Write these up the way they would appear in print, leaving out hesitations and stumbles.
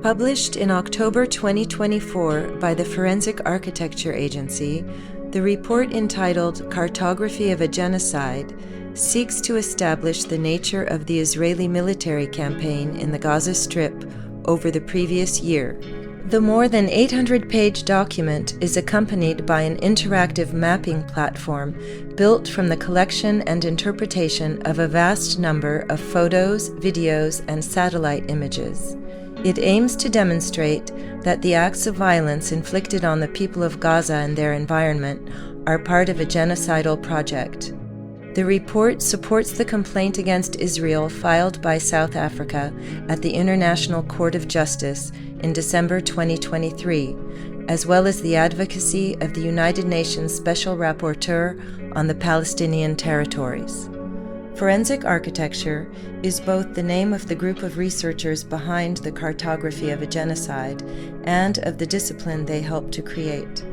Published in October 2024 by the Forensic Architecture Agency, the report entitled Cartography of a Genocide seeks to establish the nature of the Israeli military campaign in the Gaza Strip over the previous year. The more than 800-page document is accompanied by an interactive mapping platform built from the collection and interpretation of a vast number of photos, videos, and satellite images. It aims to demonstrate that the acts of violence inflicted on the people of Gaza and their environment are part of a genocidal project. The report supports the complaint against Israel filed by South Africa at the International Court of Justice in December 2023, as well as the advocacy of the United Nations Special Rapporteur on the Palestinian territories. Forensic architecture is both the name of the group of researchers behind the Cartography of a Genocide and of the discipline they helped to create.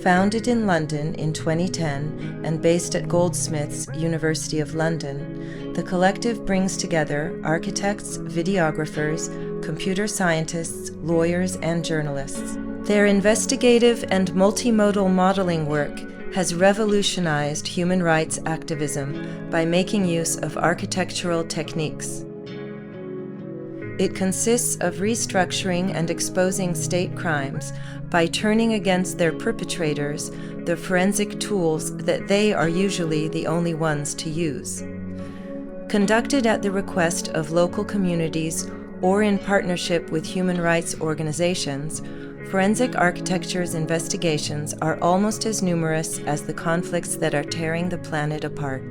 Founded in London in 2010 and based at Goldsmiths, University of London, the collective brings together architects, videographers, computer scientists, lawyers, and journalists. Their investigative and multimodal modeling work has revolutionized human rights activism by making use of architectural techniques. It consists of restructuring and exposing state crimes by turning against their perpetrators the forensic tools that they are usually the only ones to use. Conducted at the request of local communities or in partnership with human rights organizations, forensic architecture's investigations are almost as numerous as the conflicts that are tearing the planet apart.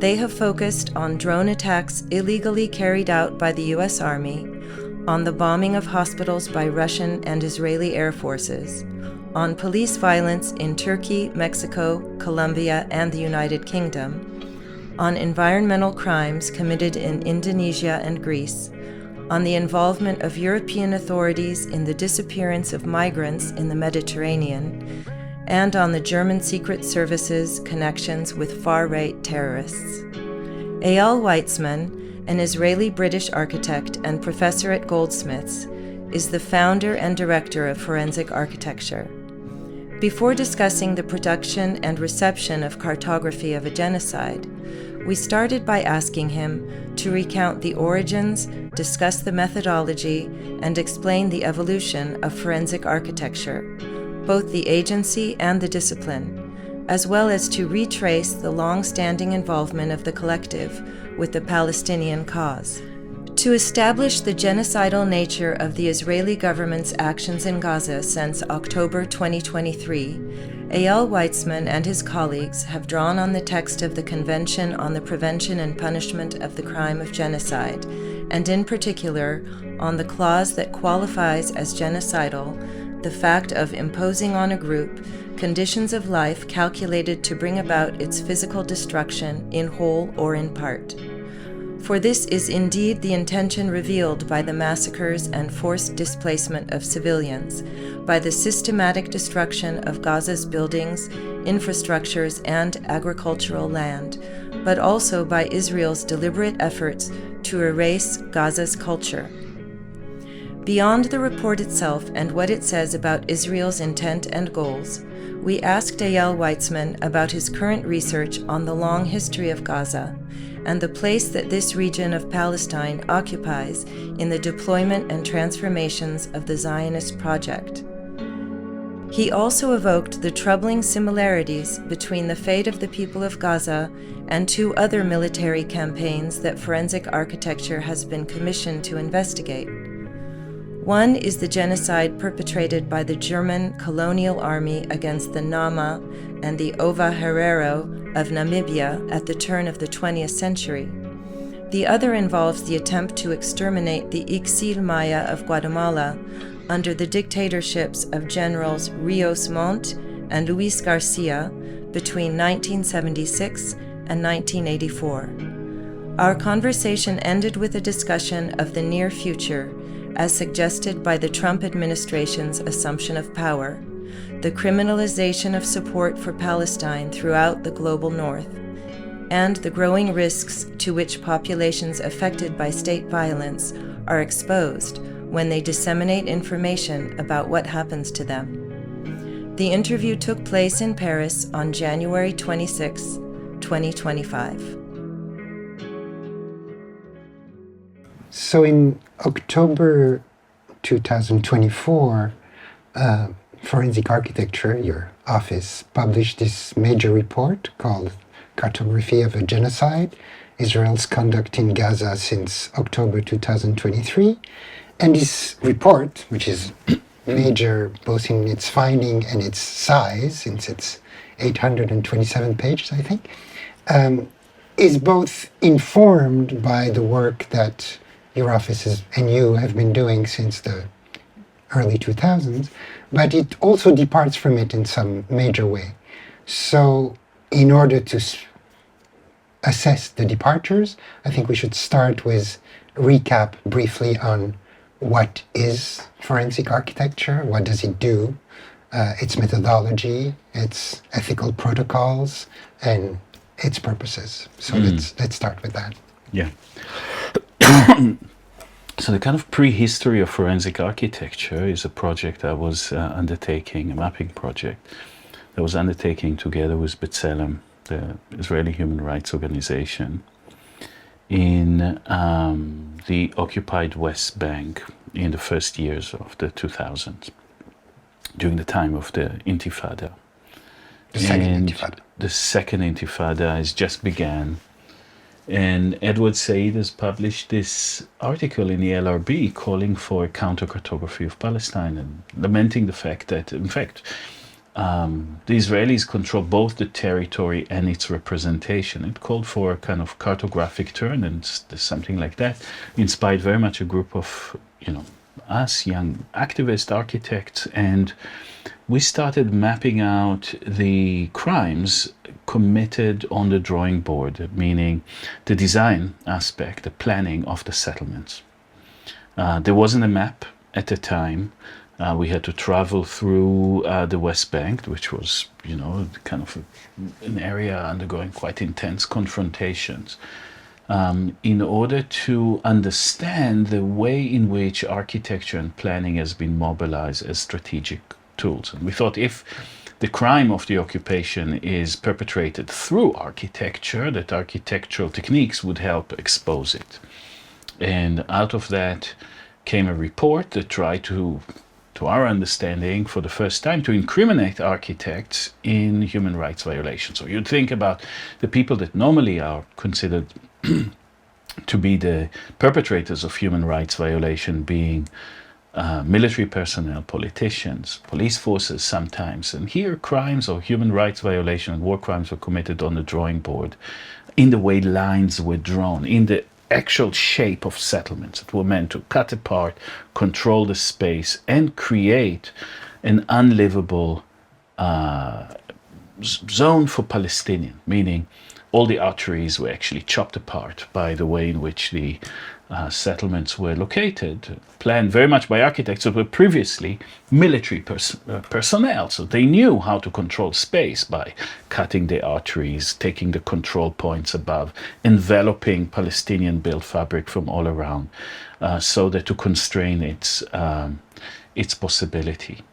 They have focused on drone attacks illegally carried out by the U.S. Army, on the bombing of hospitals by Russian and Israeli air forces, on police violence in Turkey, Mexico, Colombia, and the United Kingdom, on environmental crimes committed in Indonesia and Greece, on the involvement of European authorities in the disappearance of migrants in the Mediterranean, and on the German Secret Service's connections with far-right terrorists. Eyal Weizman, an Israeli-British architect and professor at Goldsmiths, is the founder and director of forensic architecture. Before discussing the production and reception of Cartography of a Genocide, we started by asking him to recount the origins, discuss the methodology, and explain the evolution of forensic architecture, both the agency and the discipline, as well as to retrace the long-standing involvement of the collective with the Palestinian cause. To establish the genocidal nature of the Israeli government's actions in Gaza since October 2023, Eyal Weizman and his colleagues have drawn on the text of the Convention on the Prevention and Punishment of the Crime of Genocide, and in particular on the clause that qualifies as genocidal the fact of imposing on a group conditions of life calculated to bring about its physical destruction in whole or in part. For this is indeed the intention revealed by the massacres and forced displacement of civilians, by the systematic destruction of Gaza's buildings, infrastructures, and agricultural land, but also by Israel's deliberate efforts to erase Gaza's culture. Beyond the report itself and what it says about Israel's intent and goals, we asked Eyal Weizman about his current research on the long history of Gaza and the place that this region of Palestine occupies in the deployment and transformations of the Zionist project. He also evoked the troubling similarities between the fate of the people of Gaza and two other military campaigns that forensic architecture has been commissioned to investigate. One is the genocide perpetrated by the German colonial army against the Nama and the Ova Herero of Namibia at the turn of the 20th century. The other involves the attempt to exterminate the Ixil Maya of Guatemala under the dictatorships of Generals Rios Montt and Luis Garcia between 1976 and 1984. Our conversation ended with a discussion of the near future as suggested by the Trump administration's assumption of power, the criminalization of support for Palestine throughout the global north, and the growing risks to which populations affected by state violence are exposed when they disseminate information about what happens to them. The interview took place in Paris on January 26, 2025. So in October 2024, Forensic Architecture, your office, published this major report called Cartography of Genocide, Israel's Conduct in Gaza since October 2023. And this report, which is major both in its finding and its size, since it's 827 pages, I think, is both informed by the work that your offices and you have been doing since the early 2000s, but it also departs from it in some major way. So in order to assess the departures, I think we should start with recap briefly on what is forensic architecture, what does it do, its methodology, its ethical protocols, and its purposes. So let's start with that. Yeah. So the kind of prehistory of forensic architecture is a project I was undertaking, a mapping project that was undertaking together with B'Tselem, the Israeli human rights organization, in the occupied West Bank in the first years of the 2000s, during the time of the Intifada. The second Intifada. The second Intifada has just began. And Edward Said has published this article in the LRB calling for a counter-cartography of Palestine and lamenting the fact that, in fact, the Israelis control both the territory and its representation. It called for a kind of cartographic turn, and something like that inspired very much a group of, us young activist architects, and we started mapping out the crimes committed on the drawing board, meaning the design aspect, the planning of the settlements. There wasn't a map at the time. We had to travel through the West Bank, which was, kind of an area undergoing quite intense confrontations, in order to understand the way in which architecture and planning has been mobilized as strategic tools. And we thought if the crime of the occupation is perpetrated through architecture, that architectural techniques would help expose it. And out of that came a report that tried to our understanding, for the first time, to incriminate architects in human rights violations. So you'd think about the people that normally are considered to be the perpetrators of human rights violation being military personnel, politicians, police forces sometimes. And here crimes or human rights violation and war crimes were committed on the drawing board in the way lines were drawn, in the actual shape of settlements that were meant to cut apart, control the space, and create an unlivable zone for Palestinian, meaning all the arteries were actually chopped apart by the way in which the settlements were located, planned very much by architects that were previously military personnel. So they knew how to control space by cutting the arteries, taking the control points above, enveloping Palestinian-built fabric from all around, so that to constrain its possibility.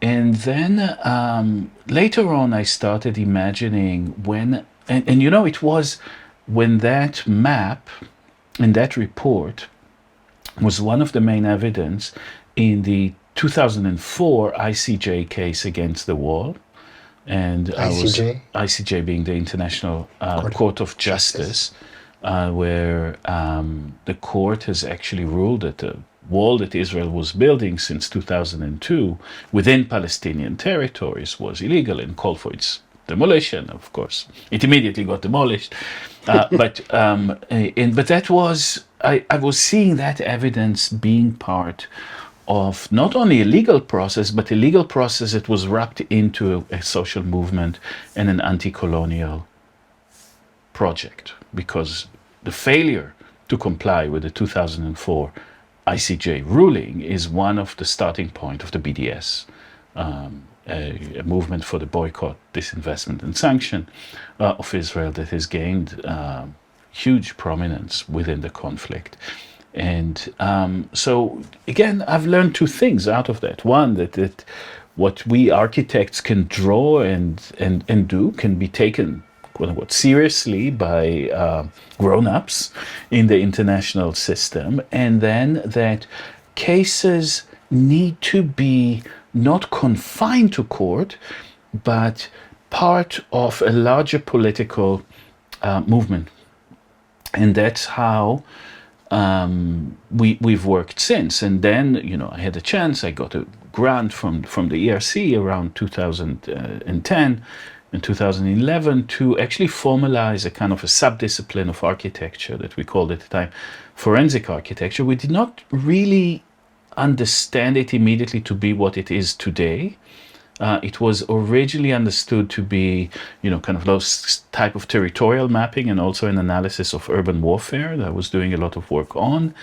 And then later on, I started imagining when, and it was when that map and that report was one of the main evidence in the 2004 ICJ case against the wall. And ICJ being the International Court of Justice, where the court has actually ruled that the wall that Israel was building since 2002 within Palestinian territories was illegal and called for its demolition. Of course, it immediately got demolished. But that was, I was seeing that evidence being part of not only a legal process, but a legal process that was wrapped into a social movement and an anti-colonial project, because the failure to comply with the 2004 ICJ ruling is one of the starting point of the BDS, a movement for the boycott, disinvestment and sanction of Israel that has gained huge prominence within the conflict. And so again, I've learned two things out of that. One, that what we architects can draw and do can be taken, quote unquote, seriously by grown-ups in the international system, and then that cases need to be not confined to court, but part of a larger political movement. And that's how we've worked since. And then, I had a chance. I got a grant from the ERC around 2010 and 2011 to actually formalize a kind of a subdiscipline of architecture that we called at the time forensic architecture. We did not really understand it immediately to be what it is today. It was originally understood to be, kind of those type of territorial mapping and also an analysis of urban warfare that I was doing a lot of work on.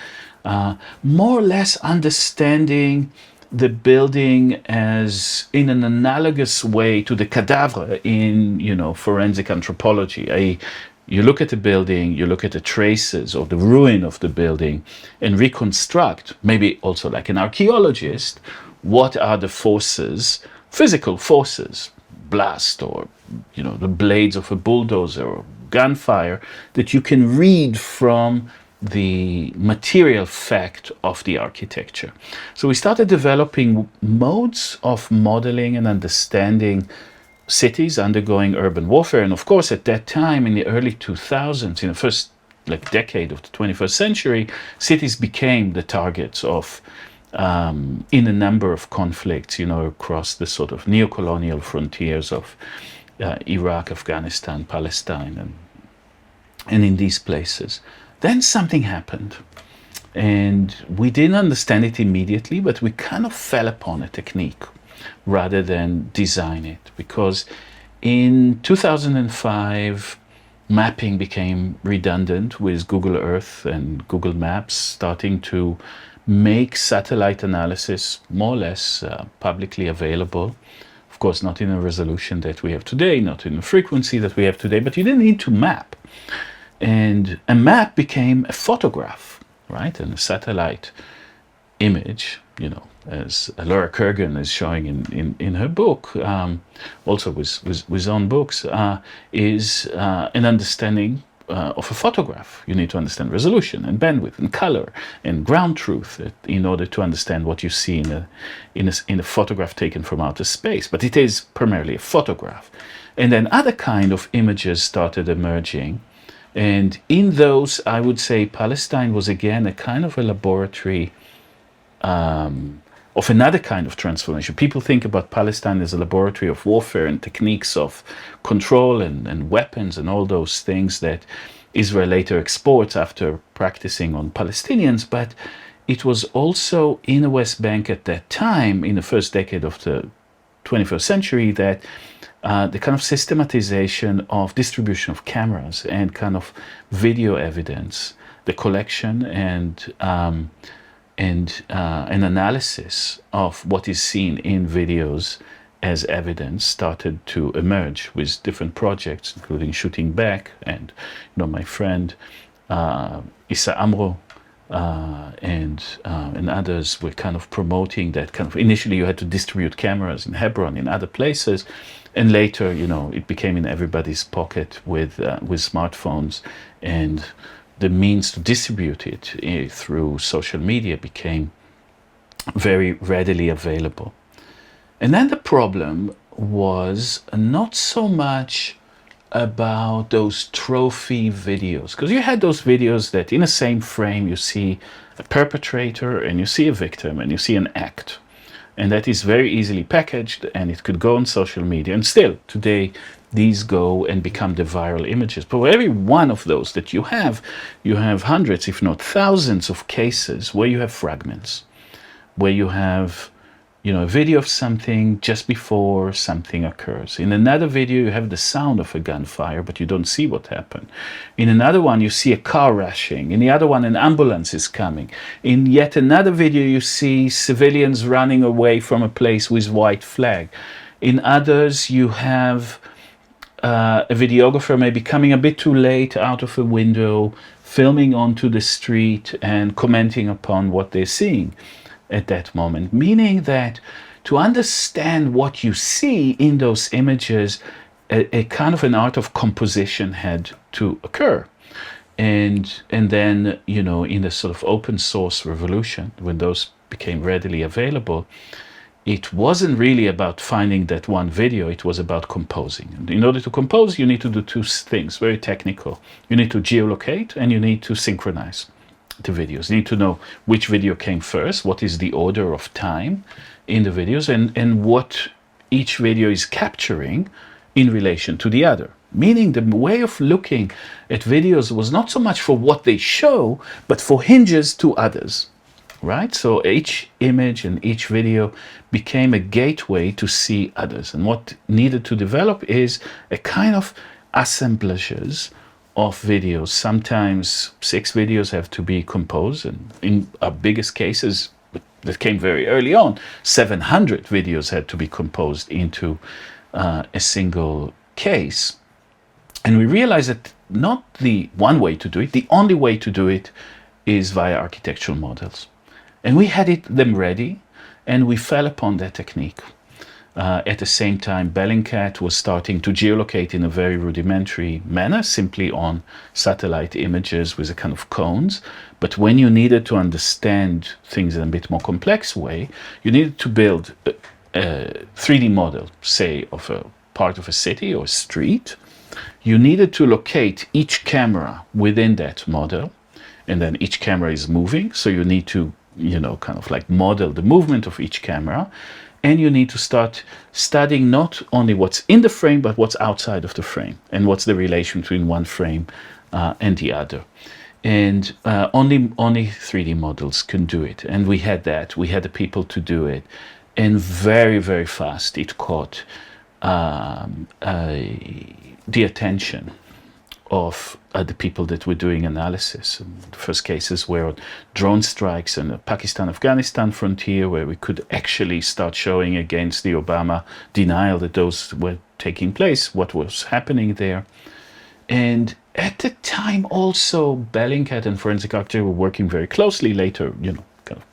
More or less understanding the building as in an analogous way to the cadaver in, forensic anthropology. You look at the building, you look at the traces or the ruin of the building and reconstruct, maybe also like an archaeologist, what are the forces, physical forces, blast or, the blades of a bulldozer or gunfire that you can read from the material fact of the architecture. So we started developing modes of modeling and understanding cities undergoing urban warfare. And of course, at that time, in the early 2000s, in the first decade of the 21st century, cities became the targets of in a number of conflicts, across the sort of neo-colonial frontiers of Iraq, Afghanistan, Palestine, and in these places. Then something happened, and we didn't understand it immediately, but we kind of fell upon a technique rather than design it, because in 2005, mapping became redundant with Google Earth and Google Maps starting to make satellite analysis more or less publicly available. Of course, not in a resolution that we have today, not in a frequency that we have today, but you didn't need to map. And a map became a photograph, right? And a satellite image, as Laura Kurgan is showing in her book, also with own books, is an understanding of a photograph. You need to understand resolution and bandwidth and color and ground truth in order to understand what you see in a photograph taken from outer space. But it is primarily a photograph. And then other kind of images started emerging. And in those, I would say Palestine was again a kind of a laboratory of another kind of transformation. People think about Palestine as a laboratory of warfare and techniques of control and weapons and all those things that Israel later exports after practicing on Palestinians. But it was also in the West Bank at that time, in the first decade of the 21st century, that the kind of systematization of distribution of cameras and kind of video evidence, the collection and an analysis of what is seen in videos as evidence started to emerge with different projects, including Shooting Back and my friend Issa Amro and others were kind of promoting that kind of. Initially, you had to distribute cameras in Hebron, in other places, and later, it became in everybody's pocket with smartphones, and the means to distribute it through social media became very readily available. And then the problem was not so much about those trophy videos, because you had those videos that in the same frame you see a perpetrator and you see a victim and you see an act, and that is very easily packaged and it could go on social media, and still today these go and become the viral images. But for every one of those that you have hundreds, if not thousands, of cases where you have fragments, where you have a video of something just before something occurs. In another video, you have the sound of a gunfire, but you don't see what happened. In another one, you see a car rushing. In the other one, an ambulance is coming. In yet another video, you see civilians running away from a place with white flag. In others, you have a videographer maybe coming a bit too late out of a window, filming onto the street and commenting upon what they're seeing at that moment. Meaning that to understand what you see in those images, a kind of an art of composition had to occur. And then, you know, in the sort of open source revolution, when those became readily available, it wasn't really about finding that one video, it was about composing. And in order to compose, you need to do two things, very technical. You need to geolocate and you need to synchronize the videos. You need to know which video came first, what is the order of time in the videos, and what each video is capturing in relation to the other. Meaning the way of looking at videos was not so much for what they show, but for hinges to others, right? So each image and each video became a gateway to see others. And what needed to develop is a kind of assemblages of videos. Sometimes 6 videos have to be composed, and in our biggest cases that came very early on, 700 videos had to be composed into a single case. And we realized that not the one way to do it, the only way to do it is via architectural models. And we had them ready, and we fell upon that technique. At the same time, Bellingcat was starting to geolocate in a very rudimentary manner, simply on satellite images with a kind of cones. But when you needed to understand things in a bit more complex way, you needed to build a 3D model, say, of a part of a city or a street. You needed to locate each camera within that model, and then each camera is moving, so you need to, you know, kind of like model the movement of each camera. And you need to start studying not only what's in the frame, but what's outside of the frame, and what's the relation between one frame and the other. And only 3D models can do it. And we had that. We had the people to do it. And very, very fast it caught the attention of the people that were doing analysis. And the first cases were on drone strikes in the Pakistan-Afghanistan frontier, where we could actually start showing against the Obama denial that those were taking place, what was happening there. And at the time also, Bellingcat and Forensic Architecture were working very closely later, you know, kind of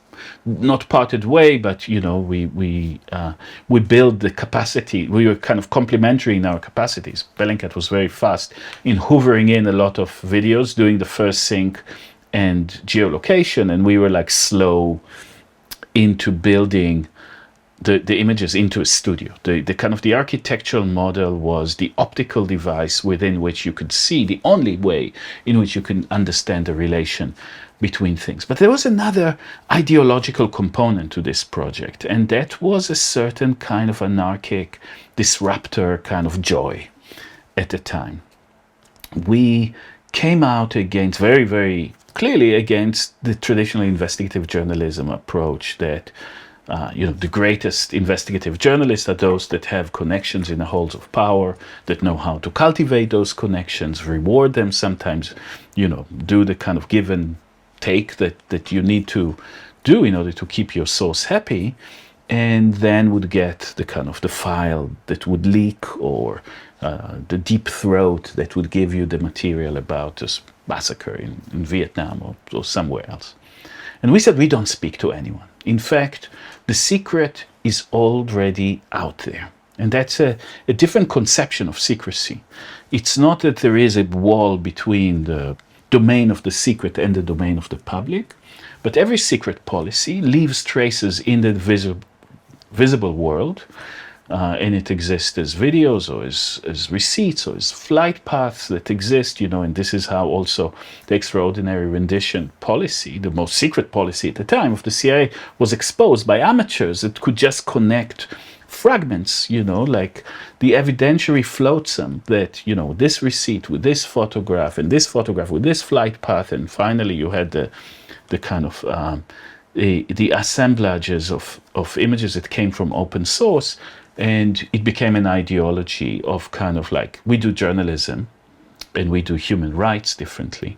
not parted way, but, you know, we built the capacity. We were kind of complementary in our capacities. Bellingcat was very fast in hoovering in a lot of videos, doing the first sync and geolocation, and we were like slow into building the images into a studio. The kind of the architectural model was the optical device within which you could see, the only way in which you can understand the relation between things. But there was another ideological component to this project, and that was a certain kind of anarchic disruptor kind of joy at the time. We came out against, very, very clearly against the traditional investigative journalism approach that you know, the greatest investigative journalists are those that have connections in the halls of power, that know how to cultivate those connections, reward them, sometimes, you know, do the kind of give and take that you need to do in order to keep your source happy, and then would get the kind of the file that would leak, or the deep throat that would give you the material about this massacre in Vietnam or somewhere else. And we said we don't speak to anyone. In fact, the secret is already out there. And that's a different conception of secrecy. It's not that there is a wall between the domain of the secret and the domain of the public, but every secret policy leaves traces in the visible world, and it exists as videos or as receipts or as flight paths that exist, you know, and this is how also the extraordinary rendition policy, the most secret policy at the time of the CIA, was exposed by amateurs that could just connect fragments, you know, like the evidentiary flotsam that, you know, this receipt with this photograph and this photograph with this flight path, and finally you had the kind of the assemblages of images that came from open source. And it became an ideology of kind of like, we do journalism and we do human rights differently.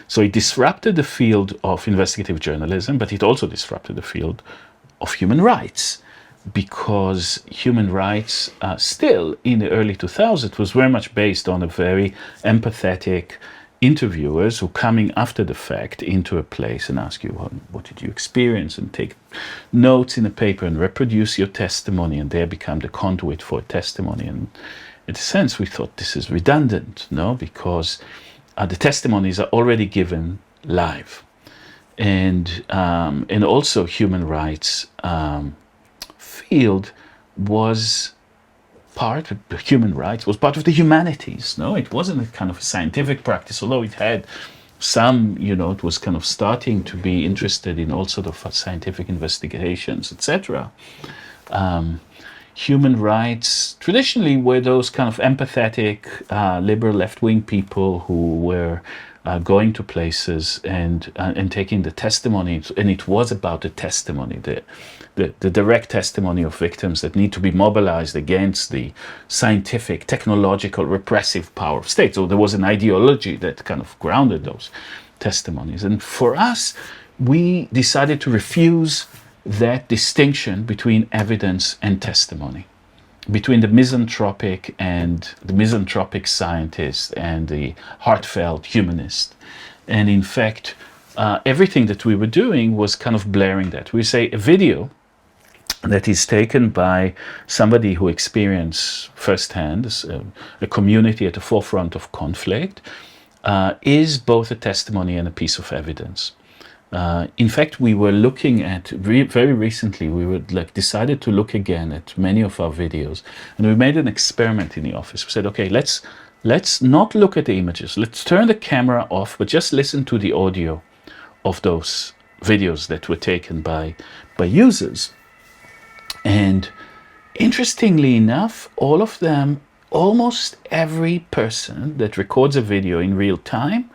So it disrupted the field of investigative journalism, but it also disrupted the field of human rights, because human rights still in the early 2000s was very much based on a very empathetic interviewers who coming after the fact into a place and ask you, well, what did you experience, and take notes in a paper and reproduce your testimony, and there become the conduit for testimony. And in a sense, we thought this is redundant, no, because the testimonies are already given live, and also human rights field was part of the human rights, was part of the humanities. No, it wasn't a kind of a scientific practice, although it had some, it was kind of starting to be interested in all sort of scientific investigations, etc. Human rights traditionally were those kind of empathetic, liberal left-wing people who were going to places and taking the testimony, and it was about the testimony, the direct testimony of victims that need to be mobilized against the scientific, technological, repressive power of state. So there was an ideology that kind of grounded those testimonies. And for us, we decided to refuse that distinction between evidence and testimony, between the misanthropic scientist and the heartfelt humanist. And in fact, everything that we were doing was kind of blaring that. We say a video that is taken by somebody who experienced firsthand a community at the forefront of conflict is both a testimony and a piece of evidence. In fact, we were looking at very recently. We decided to look again at many of our videos, and we made an experiment in the office. We said, okay, let's not look at the images. Let's turn the camera off, but just listen to the audio of those videos that were taken by users. And interestingly enough, all of them, almost every person that records a video in real time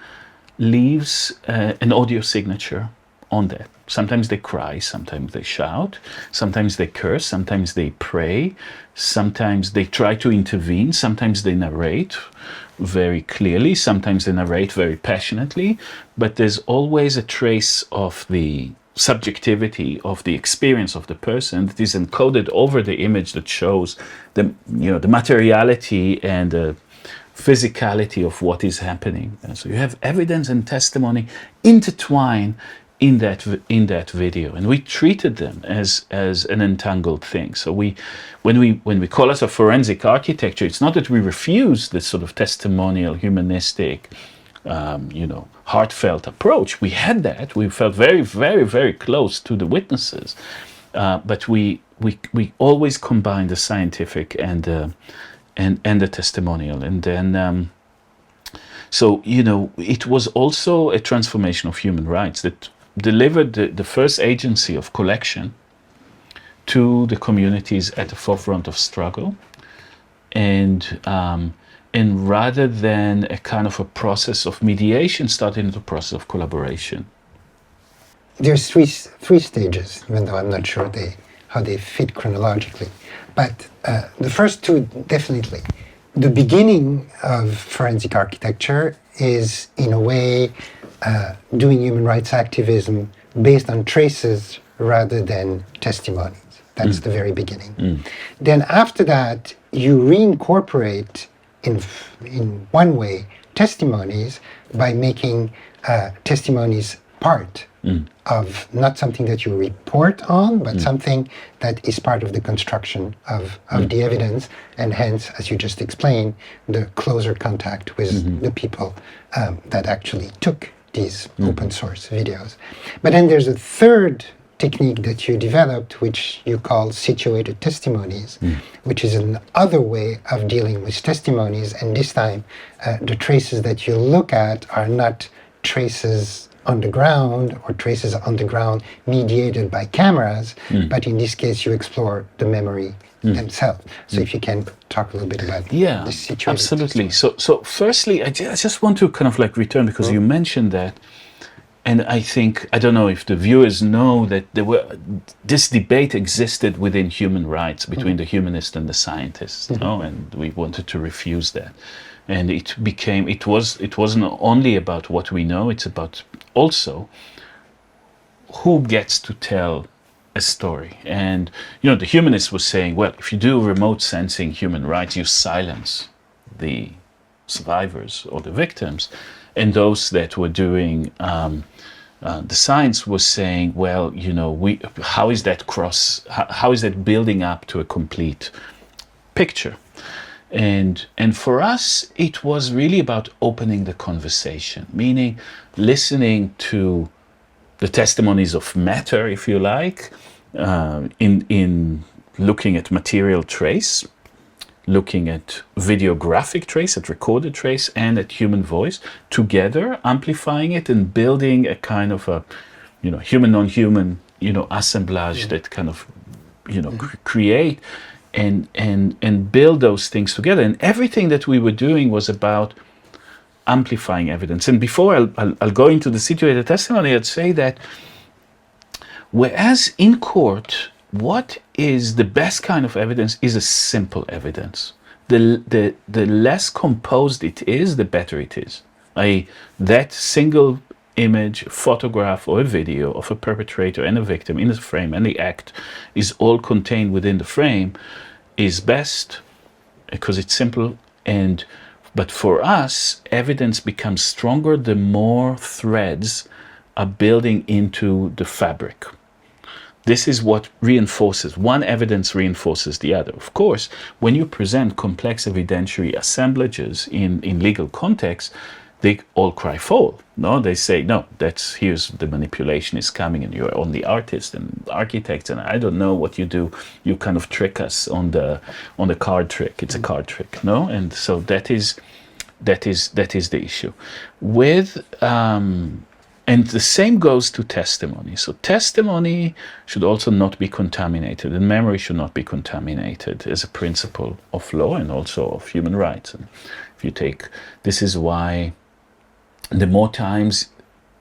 leaves an audio signature on that. Sometimes they cry, sometimes they shout, sometimes they curse, sometimes they pray, sometimes they try to intervene, sometimes they narrate very clearly, sometimes they narrate very passionately, but there's always a trace of the subjectivity of the experience of the person that is encoded over the image that shows the materiality and the physicality of what is happening. And so you have evidence and testimony intertwined in that video, and we treated them as an entangled thing. So when we call us a forensic architecture, it's not that we refuse this sort of testimonial, humanistic, heartfelt approach. We had that. We felt very, very, very close to the witnesses, but we always combine the scientific and the testimonial. And then it was also a transformation of human rights that delivered the first agency of collection to the communities at the forefront of struggle, and rather than a kind of a process of mediation, started into a process of collaboration. There's three stages, even though I'm not sure how they fit chronologically. But the first two, definitely. The beginning of forensic architecture is, in a way, doing human rights activism based on traces rather than testimonies. That's the very beginning. Then after that, you reincorporate in one way testimonies by making testimonies part of not something that you report on, but something that is part of the construction of the evidence, and hence, as you just explained, the closer contact with the people that actually took these open source videos. But then there's a third technique that you developed, which you call situated testimonies, which is another way of dealing with testimonies. And this time, the traces that you look at are not traces on the ground or traces on the ground mediated by cameras, but in this case, you explore the memory themselves. So if you can talk a little bit about the situated absolutely. So firstly, I just want to kind of return, because you mentioned that. And I think, I don't know if the viewers know that this debate existed within human rights between the humanist and the scientists, and we wanted to refuse that. And it wasn't only about what we know, it's about also who gets to tell a story. And, the humanist was saying, well, if you do remote sensing human rights, you silence the survivors or the victims. And those that were doing the science was saying, well, how is that building up to a complete picture? And for us, it was really about opening the conversation, meaning listening to the testimonies of matter, if you like, in looking at material trace, looking at videographic trace, at recorded trace, and at human voice, together, amplifying it and building a kind of a, human non-human, assemblage that kind of, create and build those things together. And everything that we were doing was about amplifying evidence. And before I'll go into the situated testimony, I'd say that whereas in court, what is the best kind of evidence is a simple evidence. The less composed it is, the better it is. That single image, photograph, or a video of a perpetrator and a victim in the frame, and the act is all contained within the frame, is best because it's simple. But for us, evidence becomes stronger the more threads are building into the fabric. This is what reinforces. One evidence reinforces the other. Of course, when you present complex evidentiary assemblages in legal context, they all cry foul. No, they say, no, here's the manipulation is coming, and you're only artists and architects, and I don't know what you do. You kind of trick us on the card trick. It's a card trick, no? And so that is the issue. And the same goes to testimony. So testimony should also not be contaminated, and memory should not be contaminated as a principle of law and also of human rights. And if you take, this is why the more times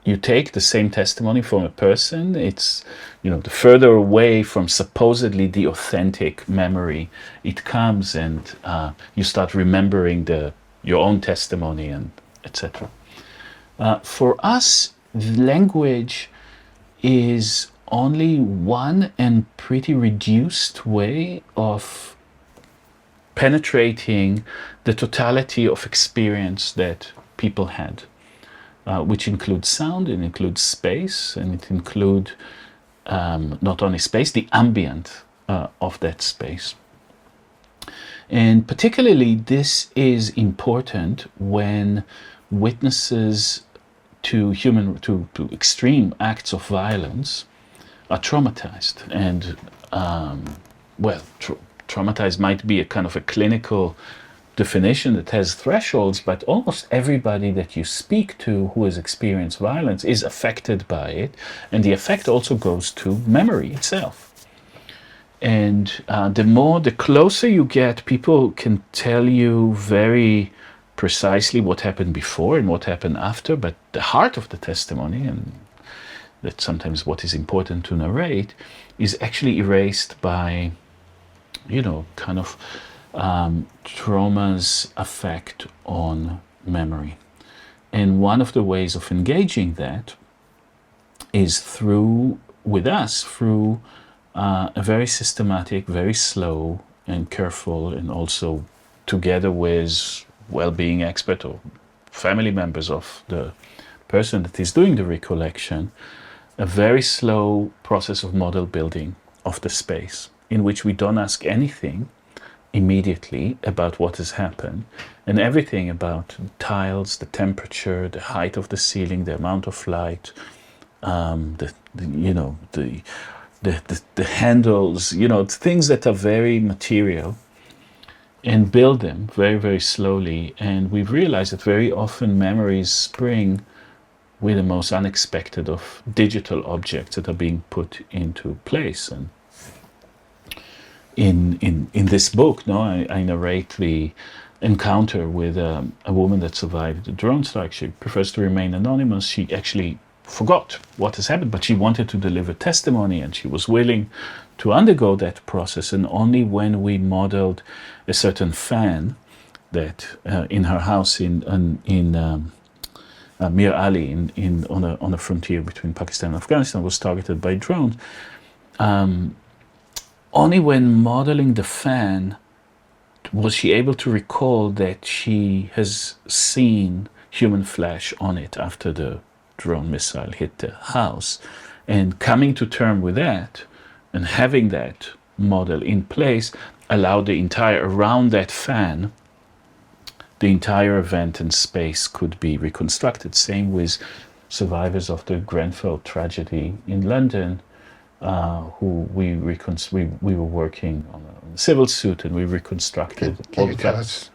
you take the same testimony from a person, it's, the further away from supposedly the authentic memory it comes, and you start remembering your own testimony, and etc. For us, language is only one and pretty reduced way of penetrating the totality of experience that people had, which includes sound, it includes space, and it includes not only space, the ambient of that space. And particularly this is important when witnesses to extreme acts of violence are traumatized. And traumatized might be a kind of a clinical definition that has thresholds, but almost everybody that you speak to who has experienced violence is affected by it, and the effect also goes to memory itself. And the closer you get, people can tell you very precisely what happened before and what happened after, but the heart of the testimony, and that's sometimes what is important to narrate, is actually erased by, trauma's effect on memory. And one of the ways of engaging that is through a very systematic, very slow and careful, and also together with well-being expert or family members of the person that is doing the recollection, a very slow process of model building of the space, in which we don't ask anything immediately about what has happened, and everything about tiles, the temperature, the height of the ceiling, the amount of light, the handles, things that are very material, and build them very, very slowly. And we've realized that very often memories spring with the most unexpected of digital objects that are being put into place. And in this book, I narrate the encounter with a woman that survived the drone strike. She prefers to remain anonymous. She actually forgot what has happened, but she wanted to deliver testimony, and she was willing to undergo that process. And only when we modeled a certain fan that in her house in Mir Ali on a frontier between Pakistan and Afghanistan was targeted by drones. Only when modeling the fan was she able to recall that she has seen human flesh on it after the drone missile hit the house. And coming to terms with that and having that model in place allowed the entire, around that fan, the entire event and space could be reconstructed. Same with survivors of the Grenfell tragedy in London, who we were working on a civil suit, and we reconstructed. Can you tell us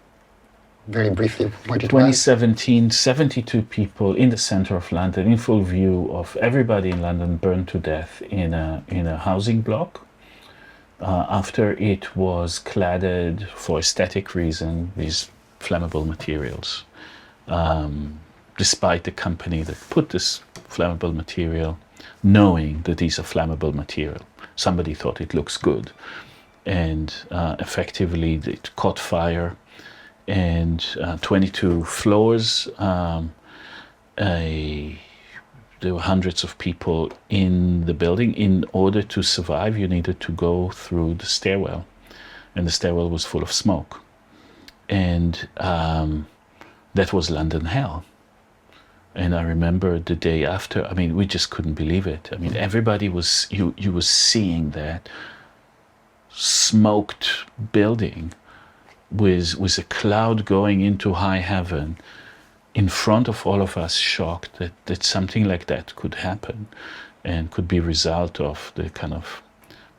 very briefly what it 2017, 72 people in the center of London, in full view of everybody in London, burned to death in a housing block. After it was cladded for aesthetic reason with flammable materials, despite the company that put this flammable material knowing that these are flammable material. Somebody thought it looks good, and effectively it caught fire, and 22 floors. There were hundreds of people in the building. In order to survive, you needed to go through the stairwell, and the stairwell was full of smoke. And that was London hell. And I remember the day after, I mean, we just couldn't believe it. I mean, everybody was, you were seeing that smoked building with a cloud going into high heaven in front of all of us, shocked that something like that could happen and could be a result of the kind of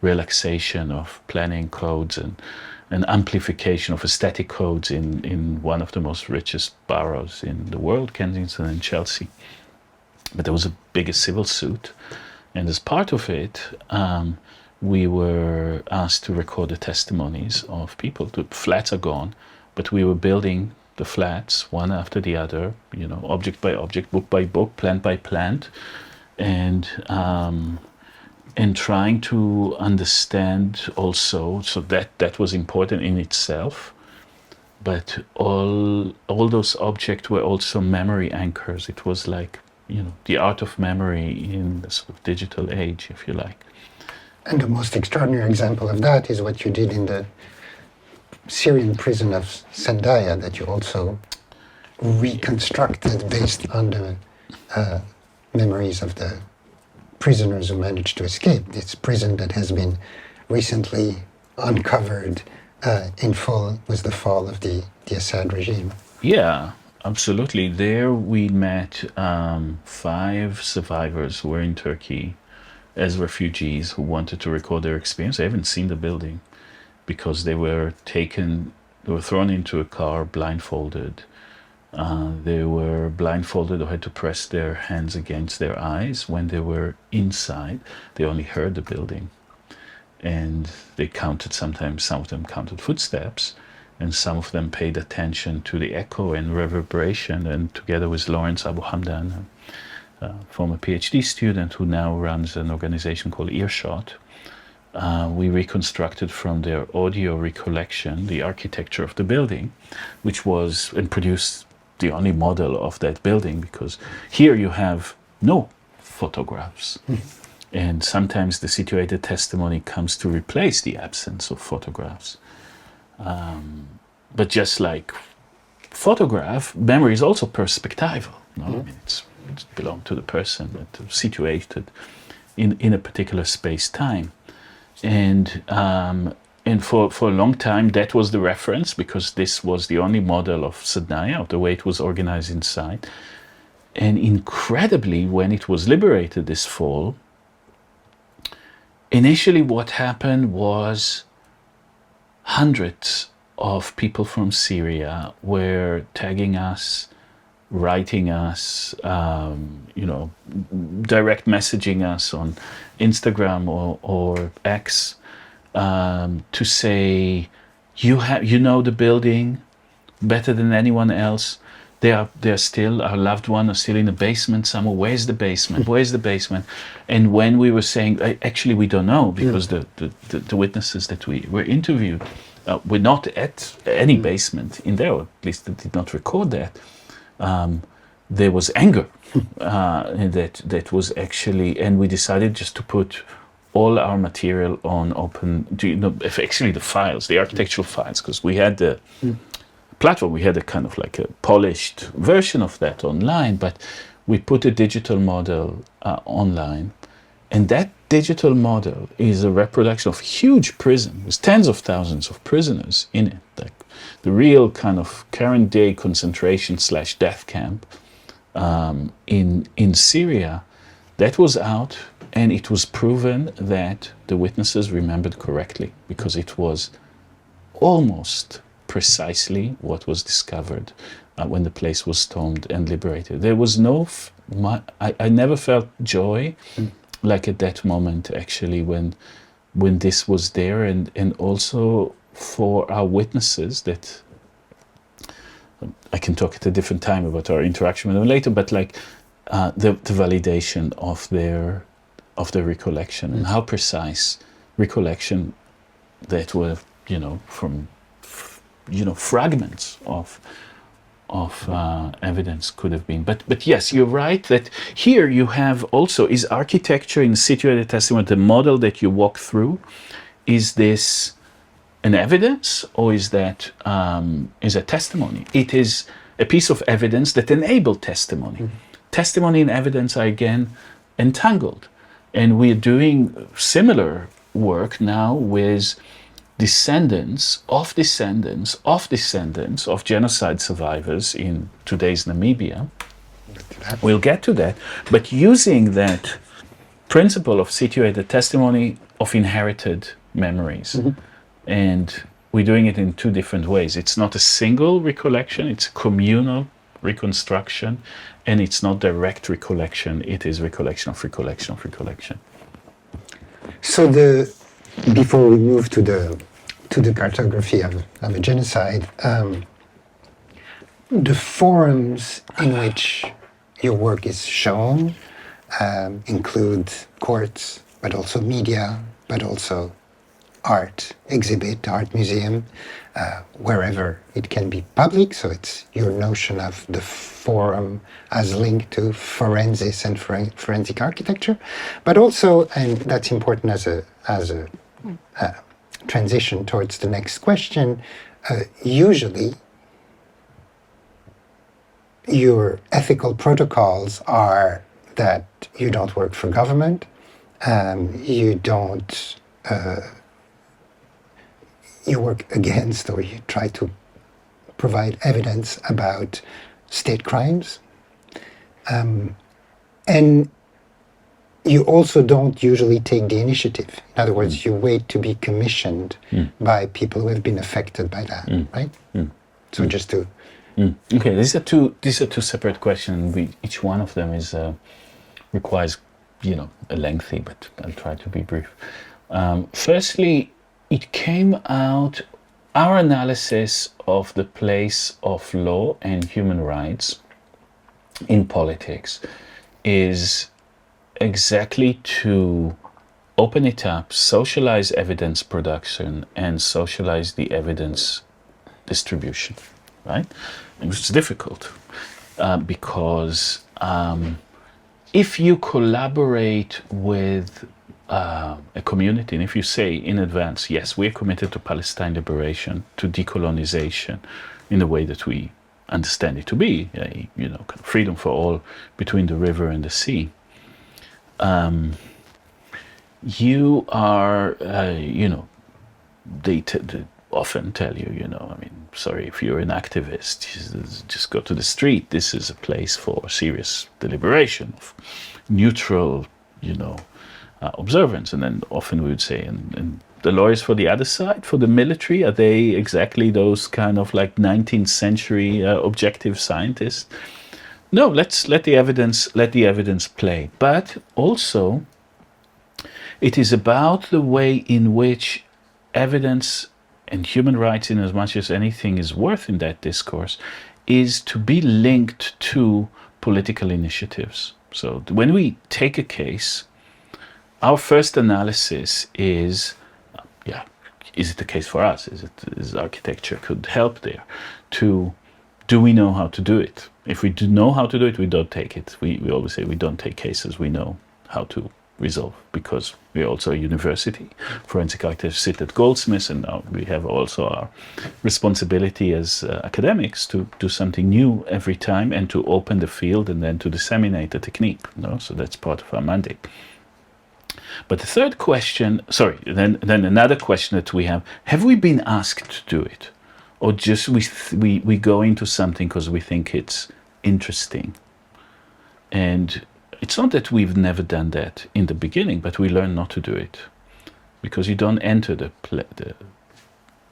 relaxation of planning codes and an amplification of aesthetic codes in one of the most richest boroughs in the world, Kensington and Chelsea. But there was a bigger civil suit, and as part of it, we were asked to record the testimonies of people. The flats are gone, but we were building the flats one after the other, you know, object by object, book by book, plant by plant, and trying to understand also, so that was important in itself, but all those objects were also memory anchors. It was like, you know, the art of memory in the sort of digital age, if you like. And the most extraordinary example of that is what you did in the Syrian prison of Sandaia, that you also reconstructed based on the memories of the prisoners who managed to escape. This prison that has been recently uncovered in full with the fall of the Assad regime. Yeah, absolutely. There we met 5 survivors who were in Turkey as refugees who wanted to record their experience. They haven't seen the building because they were thrown into a car blindfolded. They were blindfolded or had to press their hands against their eyes. When they were inside, they only heard the building. And they counted, sometimes some of them counted footsteps, and some of them paid attention to the echo and reverberation. And together with Lawrence Abu Hamdan, a former PhD student who now runs an organization called Earshot, we reconstructed from their audio recollection the architecture of the building, which was, and produced the only model of that building, because here you have no photographs. And sometimes the situated testimony comes to replace the absence of photographs. But just like photograph, memory is also perspectival. No? I mean, it belongs to the person, but situated in a particular space-time. And for a long time, that was the reference, because this was the only model of Sandaia, of the way it was organized inside. And incredibly, when it was liberated this fall, initially what happened was hundreds of people from Syria were tagging us, writing us, direct messaging us on Instagram or X, to say, you know the building better than anyone else. They're still, our loved one are still in the basement somewhere. Where's the basement? Where's the basement? And when we were saying, actually we don't know, because the witnesses that we were interviewed were not at any basement in there, or at least they did not record that. There was anger that was actually, and we decided just to put all our material on open, actually the files, the architectural files, because we had the platform. We had a kind of like a polished version of that online, but we put a digital model online, and that digital model is a reproduction of huge prison with tens of thousands of prisoners in it, like the real kind of current day concentration / death camp in Syria. That was out, and it was proven that the witnesses remembered correctly, because it was almost precisely what was discovered when the place was stormed and liberated. There was no, I never felt joy like at that moment, actually, when this was there, and also for our witnesses that, I can talk at a different time about our interaction with them later, but like the validation of their recollection, and how precise recollection that were, from fragments of evidence could have been. But yes, you're right that here you have also, is architecture in situated testimony, the model that you walk through, is this an evidence, or is that is a testimony? It is a piece of evidence that enabled testimony. Mm-hmm. Testimony and evidence are again entangled, and we're doing similar work now with descendants of genocide survivors in today's Namibia. We'll get to that, but using that principle of situated testimony of inherited memories. Mm-hmm. And we're doing it in two different ways. It's not a single recollection, it's a communal reconstruction, and it's not direct recollection, it is recollection of recollection of recollection. So before we move to the cartography of a genocide, the forums in which your work is shown include courts, but also media, but also art exhibit, art museum, wherever it can be public. So it's your notion of the forum as linked to forensics and forensic architecture, but also, and that's important as a transition towards the next question, usually your ethical protocols are that you don't work for government, you don't you work against, or you try to provide evidence about state crimes. And you also don't usually take the initiative. In other words, you wait to be commissioned by people who have been affected by that, right? So just to... Okay, these are two separate questions. Each one of them requires, a lengthy, but I'll try to be brief. Firstly, it came out, our analysis of the place of law and human rights in politics is exactly to open it up, socialize evidence production, and socialize the evidence distribution, right? And it's difficult because if you collaborate with a community, and if you say in advance, yes, we're committed to Palestine liberation, to decolonization in the way that we understand it to be, kind of freedom for all between the river and the sea, you are, they often tell you, sorry, if you're an activist, just go to the street. This is a place for serious deliberation, of neutral, observance. And then often we would say, and the lawyers for the other side, for the military, are they exactly those kind of like 19th century objective scientists? No, let the evidence play. But also, it is about the way in which evidence and human rights, in as much as anything is worth in that discourse, is to be linked to political initiatives. So when we take a case, our first analysis is, is it the case for us? Is architecture could help there? Do we know how to do it? If we do know how to do it, we don't take it. We always say we don't take cases we know how to resolve, because we're also a university. Forensic architects sit at Goldsmiths, and now we have also our responsibility as academics to do something new every time and to open the field and then to disseminate the technique. So that's part of our mandate. But the third question, then another question that we have we been asked to do it? Or just we go into something because we think it's interesting? And it's not that we've never done that in the beginning, but we learn not to do it. Because you don't enter the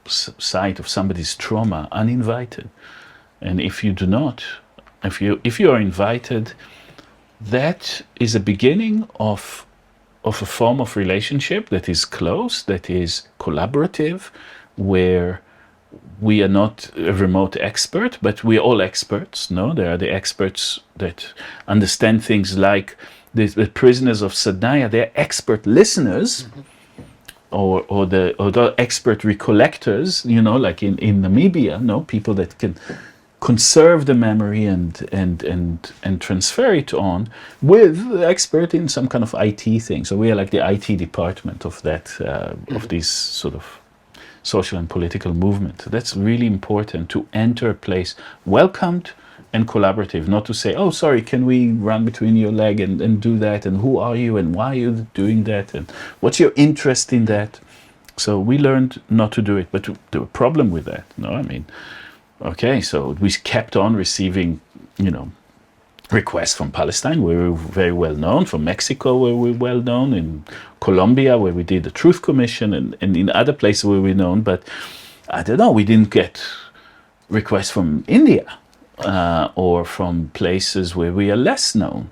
site of somebody's trauma uninvited. And if you do not, if you are invited, that is a beginning of a form of relationship that is close, that is collaborative, where we are not a remote expert, but we're all experts. No, there are the experts that understand things like the prisoners of Sadnaya. They're expert listeners, or the expert recollectors. Like in Namibia, people that can conserve the memory and transfer it on, with the expert in some kind of IT thing. So we are like the IT department of that of this sort of social and political movement. That's really important, to enter a place welcomed and collaborative, not to say, oh, sorry, can we run between your leg and do that, and who are you and why are you doing that, and what's your interest in that. So we learned not to do it, but the problem with that, okay, so we kept on receiving, requests from Palestine, where we were very well known, from Mexico, where we were well known, in Colombia, where we did the Truth Commission, and in other places where we're known. But I don't know, we didn't get requests from India, or from places where we are less known,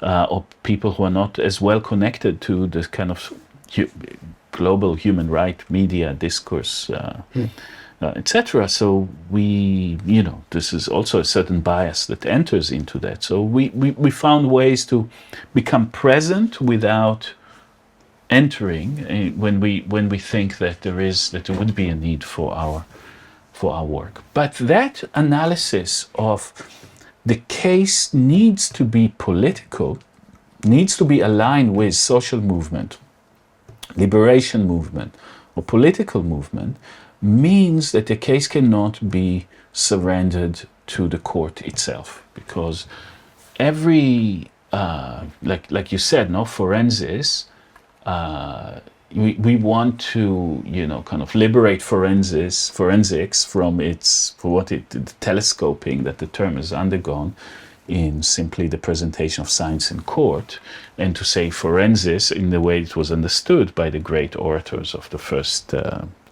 or people who are not as well connected to this kind of global human rights media discourse, etc. So we, this is also a certain bias that enters into that. So we found ways to become present without entering when we think that there would be a need for our work. But that analysis of the case needs to be political, needs to be aligned with social movement, liberation movement, or political movement, means that the case cannot be surrendered to the court itself, because every like you said, forensics, we want to kind of liberate forensics from the telescoping that the term has undergone in simply the presentation of science in court, and to say forensics in the way it was understood by the great orators of the first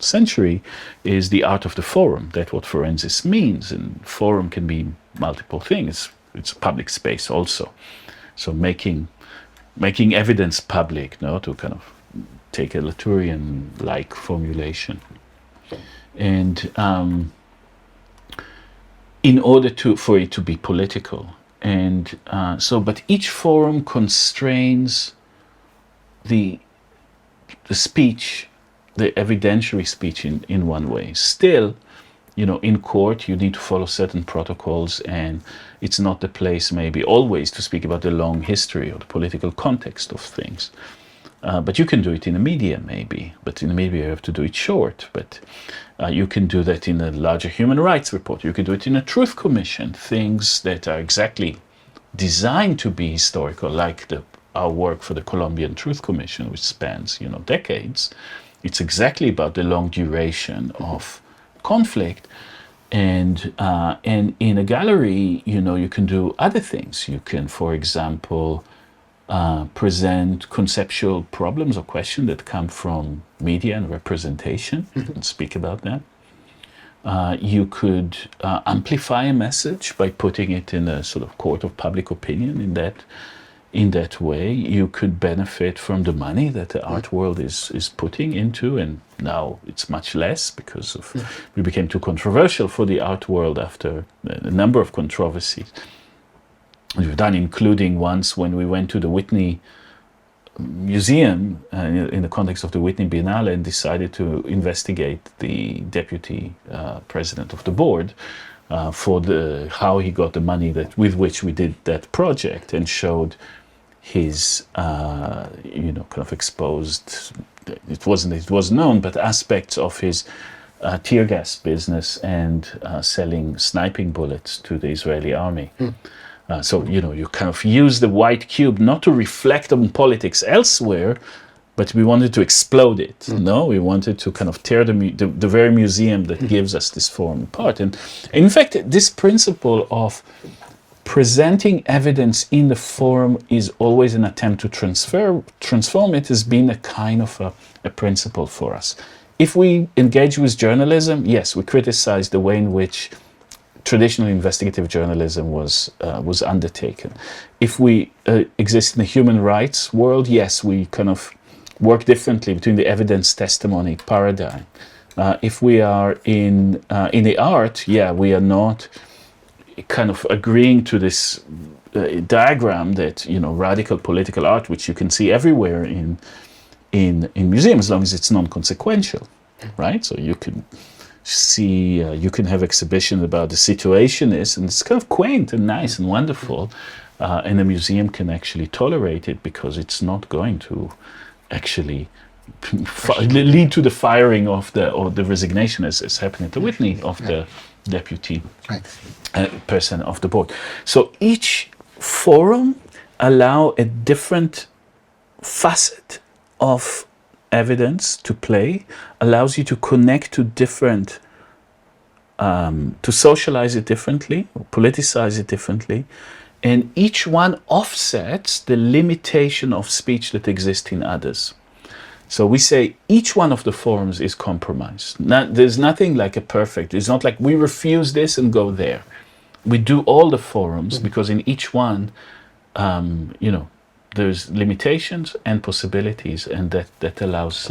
century is the art of the forum. That's what forensics means, and forum can be multiple things. It's a public space also. So making evidence public, to kind of take a Latourian-like formulation. And in order for it to be political. And but each forum constrains the speech, the evidentiary speech in one way. Still, in court, you need to follow certain protocols, and it's not the place maybe always to speak about the long history or the political context of things. But you can do it in the media maybe, but in the media you have to do it short. But you can do that in a larger human rights report. You can do it in a truth commission, things that are exactly designed to be historical, like our work for the Colombian Truth Commission, which spans, decades. It's exactly about the long duration of conflict. And in a gallery, you can do other things. You can, for example, present conceptual problems or questions that come from media and representation, and speak about that. You could amplify a message by putting it in a sort of court of public opinion in that way. You could benefit from the money that the art world is putting into, and now it's much less because we became too controversial for the art world after a number of controversies we've done, including once when we went to the Whitney Museum in the context of the Whitney Biennale and decided to investigate the deputy president of the board for how he got the money with which we did that project, and showed his, kind of exposed, it was known, but aspects of his tear gas business and selling sniping bullets to the Israeli army. So, you kind of use the white cube not to reflect on politics elsewhere, but we wanted to explode it. No, we wanted to kind of tear the very museum that gives us this form apart. And in fact, this principle of presenting evidence in the forum is always an attempt to transform it, has been a kind of a principle for us. If we engage with journalism, yes, we criticize the way in which traditional investigative journalism was undertaken. If we exist in the human rights world, yes, we kind of work differently between the evidence testimony paradigm. If we are in the art, we are not kind of agreeing to this diagram that radical political art, which you can see everywhere in museums, as long as it's non-consequential, right? So you can see, you can have exhibitions about the situationists, and it's kind of quaint and nice and wonderful, and the museum can actually tolerate it because it's not going to actually lead to the firing or the resignation, as is happening to Whitney, of the deputy person of the board. So each forum allow a different facet of evidence to play, allows you to connect to different, to socialize it differently, or politicize it differently, and each one offsets the limitation of speech that exists in others. So we say each one of the forums is compromised. There's nothing like a perfect. It's not like we refuse this and go there. We do all the forums because in each one, there's limitations and possibilities, and that allows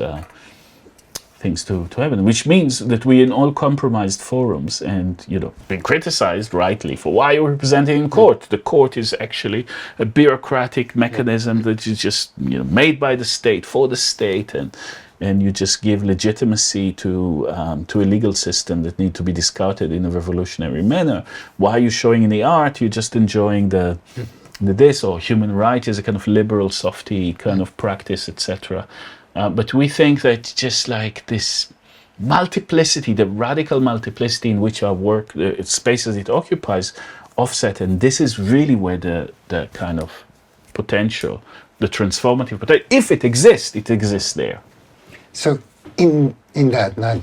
things to happen, which means that we in all compromised forums and being criticized rightly for why you're representing in court. The court is actually a bureaucratic mechanism that is just made by the state for the state, and you just give legitimacy to a legal system that need to be discarded in a revolutionary manner. Why are you showing in the art? You're just enjoying the this, or human rights is a kind of liberal softy kind of practice, etc. But we think that just like this multiplicity, the radical multiplicity in which our work, the spaces it occupies, offset, and this is really where the kind of potential, the transformative potential, if it exists there. So in that, now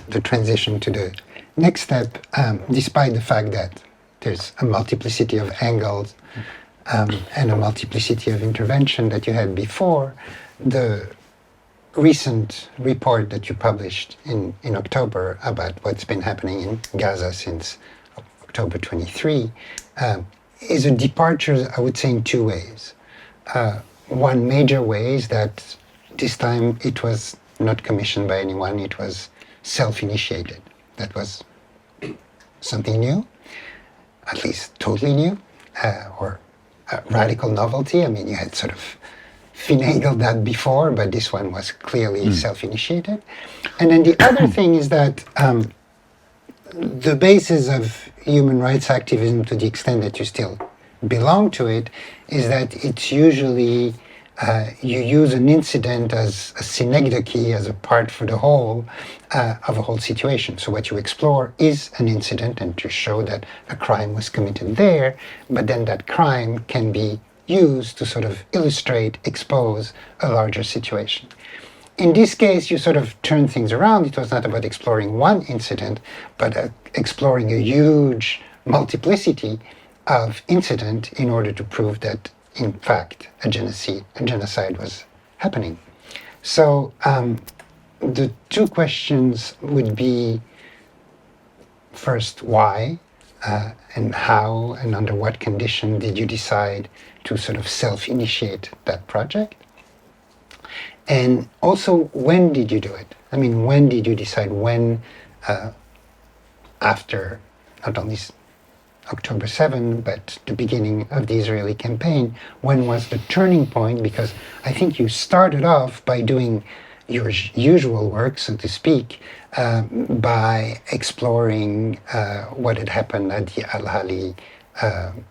the transition to the next step, despite the fact that there's a multiplicity of angles and a multiplicity of intervention that you had before, the recent report that you published in October about what's been happening in Gaza since October 23 is a departure, I would say, in two ways. One major way is that this time it was not commissioned by anyone, it was self-initiated. That was something new, at least totally new, or a radical novelty. I mean, you had sort of finagled that before, but this one was clearly self-initiated. And then the other thing is that the basis of human rights activism, to the extent that you still belong to it, is that it's usually you use an incident as a synecdoche, as a part for the whole of a whole situation. So what you explore is an incident, and to show that a crime was committed there, but then that crime can be used to sort of illustrate, expose a larger situation. In this case, you sort of turn things around. It was not about exploring one incident, but exploring a huge multiplicity of incident in order to prove that, in fact, a genocide was happening. So the two questions would be, first, why, and how, and under what condition did you decide to sort of self-initiate that project? And also, when did you do it? I mean, when did you decide, when, after not only October 7, but the beginning of the Israeli campaign, when was the turning point? Because I think you started off by doing your usual work, so to speak, by exploring what had happened at the Al-Hali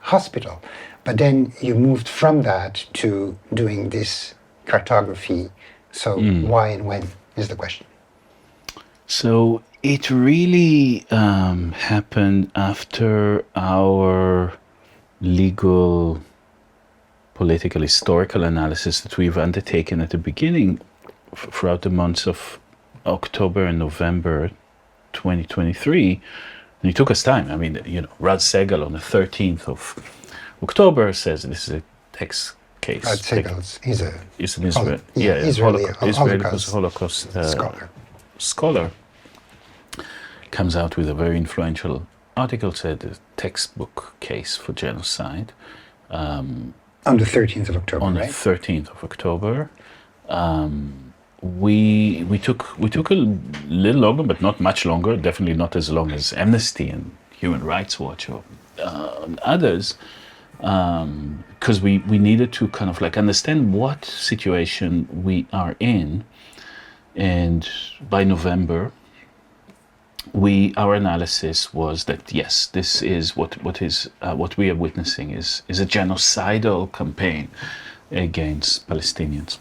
hospital. But then you moved from that to doing this cartography. So why and when is the question? So it really happened after our legal, political, historical analysis that we've undertaken at the beginning throughout the months of October and November 2023. And it took us time. I mean, Rad Segal on the 13th of October says this is a text case. Rad Segal is an Israeli Holocaust scholar. Comes out with a very influential article, said a textbook case for genocide. On the 13th of October, on right? the 13th of October. We took a little longer, but not much longer, definitely not as long as Amnesty and Human Rights Watch or others, because we needed to kind of like understand what situation we are in. And by November, our analysis was that yes, this is what we are witnessing is a genocidal campaign against Palestinians.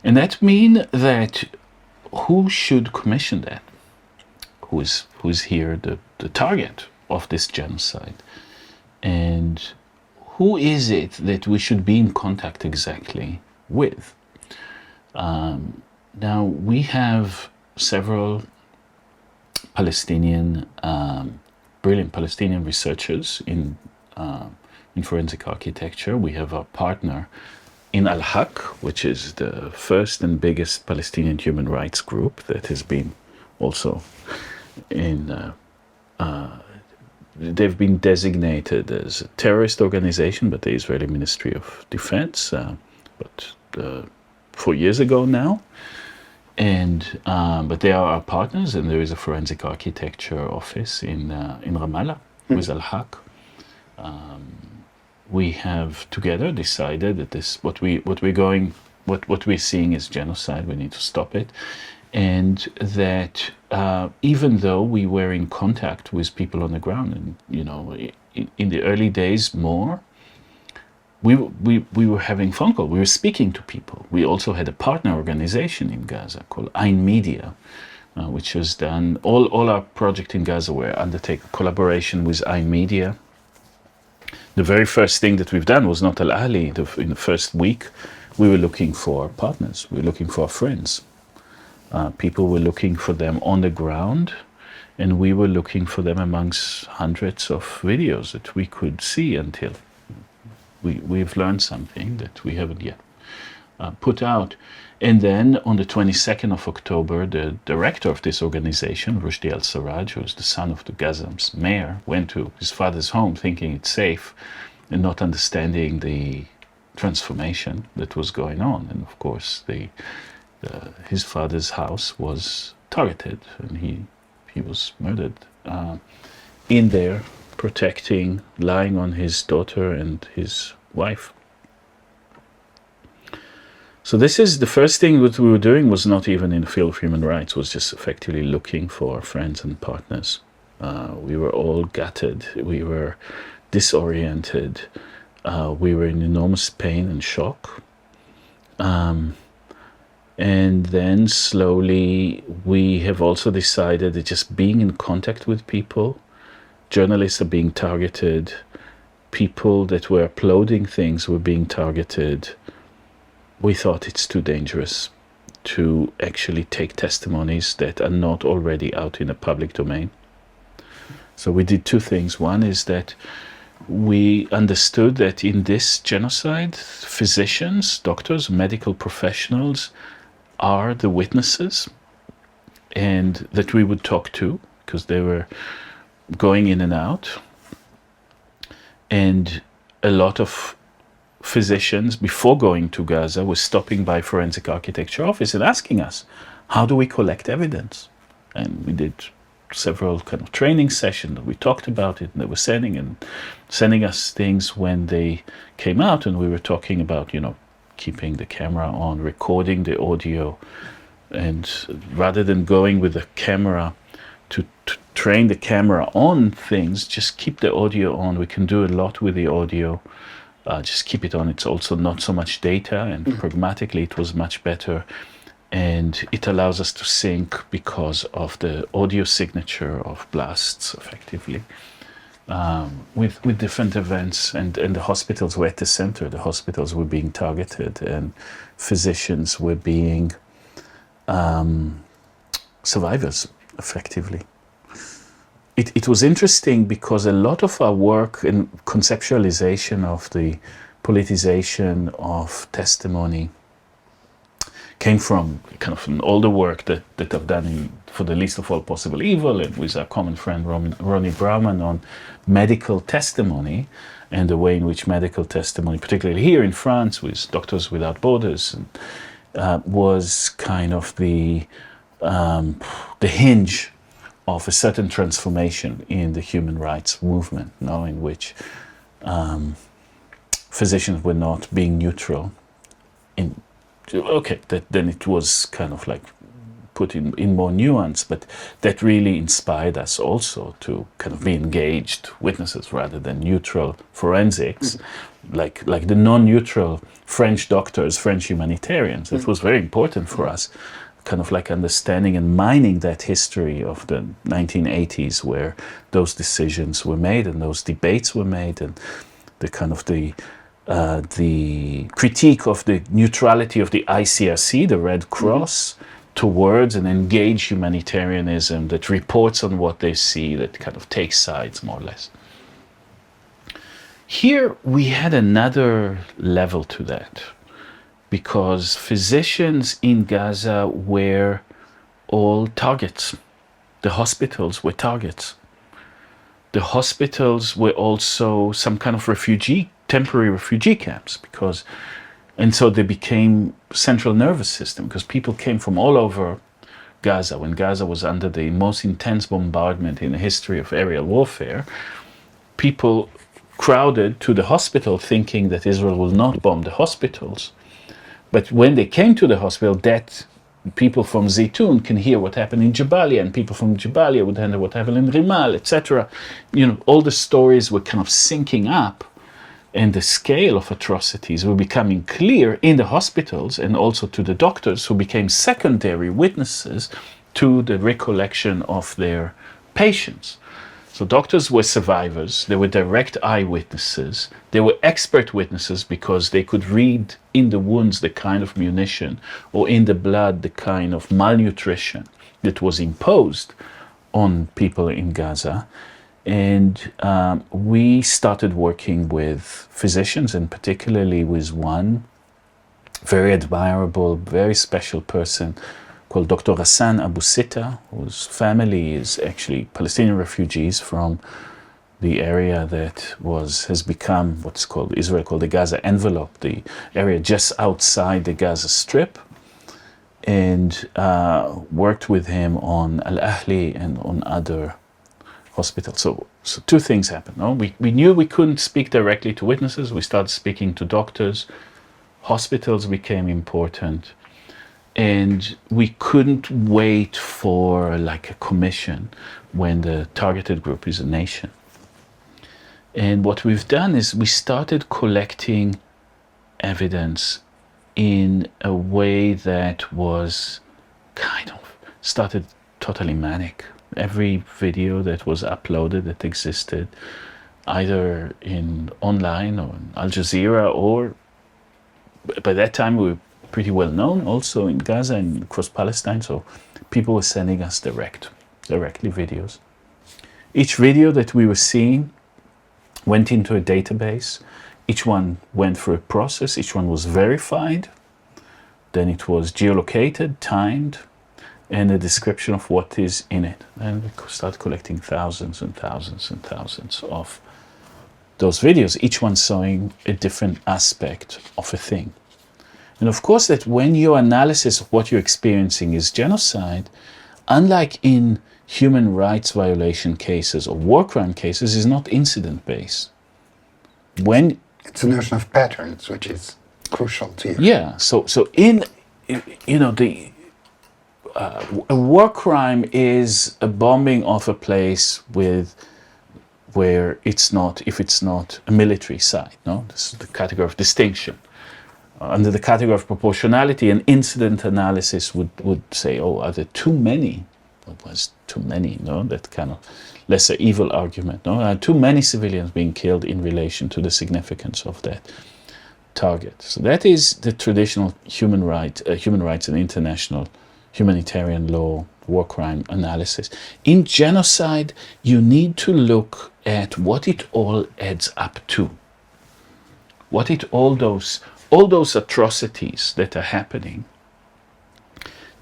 And that means that who should commission that? Who is here the target of this genocide? And who is it that we should be in contact exactly with? Now we have several brilliant Palestinian researchers in forensic architecture. We have our partner in Al-Haq, which is the first and biggest Palestinian human rights group that has been also they've been designated as a terrorist organization by the Israeli Ministry of Defense, but 4 years ago now. And but they are our partners, and there is a forensic architecture office in Ramallah with Al-Haq. We have together decided that what we're seeing is genocide. We need to stop it, and that even though we were in contact with people on the ground, and in the early days more, we were having phone calls. We were speaking to people. We also had a partner organization in Gaza called Ein Media, which has done all our project in Gaza were undertake collaboration with Ein Media. The very first thing that we've done was not Al-Ahli. In the first week, we were looking for partners. We were looking for friends. People were looking for them on the ground, and we were looking for them amongst hundreds of videos that we could see until we've learned something that we haven't yet put out. And then on the 22nd of October, the director of this organization, Rushdie al-Sarraj, who is the son of the Gaza's mayor, went to his father's home thinking it's safe and not understanding the transformation that was going on. And of course, his father's house was targeted, and he was murdered in there, protecting, lying on his daughter and his wife. So this is the first thing that we were doing was not even in the field of human rights, was just effectively looking for friends and partners. We were all gutted. We were disoriented. We were in enormous pain and shock. And then slowly we have also decided that just being in contact with people, journalists are being targeted, people that were uploading things were being targeted. We thought it's too dangerous to actually take testimonies that are not already out in the public domain. So we did two things. One is that we understood that in this genocide, physicians, doctors, medical professionals are the witnesses, and that we would talk to, because they were going in and out. And a lot of physicians, before going to Gaza, were stopping by Forensic Architecture Office and asking us, how do we collect evidence? And we did several kind of training sessions. We talked about it, and they were sending us things when they came out, and we were talking about, keeping the camera on, recording the audio, and rather than going with the camera to train the camera on things, just keep the audio on. We can do a lot with the audio. Just keep it on. It's also not so much data, and pragmatically it was much better. And it allows us to sync because of the audio signature of blasts, effectively, with different events. And the hospitals were at the center. The hospitals were being targeted, and physicians were being survivors, effectively. It was interesting because a lot of our work in conceptualization of the politicization of testimony came from kind of an older work that I've done for the Least of All Possible Evil, and with our common friend Ronnie Brauman on medical testimony and the way in which medical testimony, particularly here in France with Doctors Without Borders, was kind of the hinge of a certain transformation in the human rights movement, in which physicians were not being neutral. Then it was kind of like put in more nuance, but that really inspired us also to kind of be engaged witnesses rather than neutral forensics, like the non-neutral French doctors, French humanitarians. It was very important for us, kind of like understanding and mining that history of the 1980s where those decisions were made and those debates were made, and the kind of the critique of the neutrality of the ICRC, the Red Cross, towards an engaged humanitarianism that reports on what they see, that kind of takes sides, more or less. Here we had another level to that, because physicians in Gaza were all targets. The hospitals were targets. The hospitals were also some kind of temporary refugee camps, and so they became central nervous system, because people came from all over Gaza. When Gaza was under the most intense bombardment in the history of aerial warfare, people crowded to the hospital thinking that Israel will not bomb the hospitals. But when they came to the hospital, that people from Zaytun can hear what happened in Jabalia, and people from Jabalia would hear what happened in Rimal, etc. All the stories were kind of syncing up, and the scale of atrocities were becoming clear in the hospitals, and also to the doctors, who became secondary witnesses to the recollection of their patients. So doctors were survivors, they were direct eyewitnesses, they were expert witnesses because they could read in the wounds the kind of munition, or in the blood the kind of malnutrition that was imposed on people in Gaza. And we started working with physicians, and particularly with one very admirable, very special person called Dr. Hassan Abu Sita, whose family is actually Palestinian refugees from the area that has become what's called Israel called the Gaza envelope, the area just outside the Gaza Strip, and worked with him on Al-Ahli and on other hospitals. So two things happened. No? We knew we couldn't speak directly to witnesses. We started speaking to doctors. Hospitals became important. And we couldn't wait for like a commission when the targeted group is a nation. And what we've done is we started collecting evidence in a way that was kind of started totally manic. Every video that was uploaded that existed, either online or in Al Jazeera, or by that time we were pretty well known also in Gaza and across Palestine, so people were sending us directly videos. Each video that we were seeing went into a database. Each one went through a process. Each one was verified. Then it was geolocated, timed, and a description of what is in it. And we started collecting thousands and thousands and thousands of those videos, each one showing a different aspect of a thing. And of course that when your analysis of what you're experiencing is genocide, unlike in human rights violation cases or war crime cases, is not incident-based. It's a notion of patterns, which is crucial to you. Yeah, so in the a war crime is a bombing of a place where it's not, if it's not a military site. No, this is the category of distinction. Under the category of proportionality, an incident analysis would say, oh, are there too many? What was too many? No, that kind of lesser evil argument. No, are too many civilians being killed in relation to the significance of that target. So that is the traditional human rights and international humanitarian law war crime analysis. In genocide, you need to look at what it all adds up to. What it all those atrocities that are happening,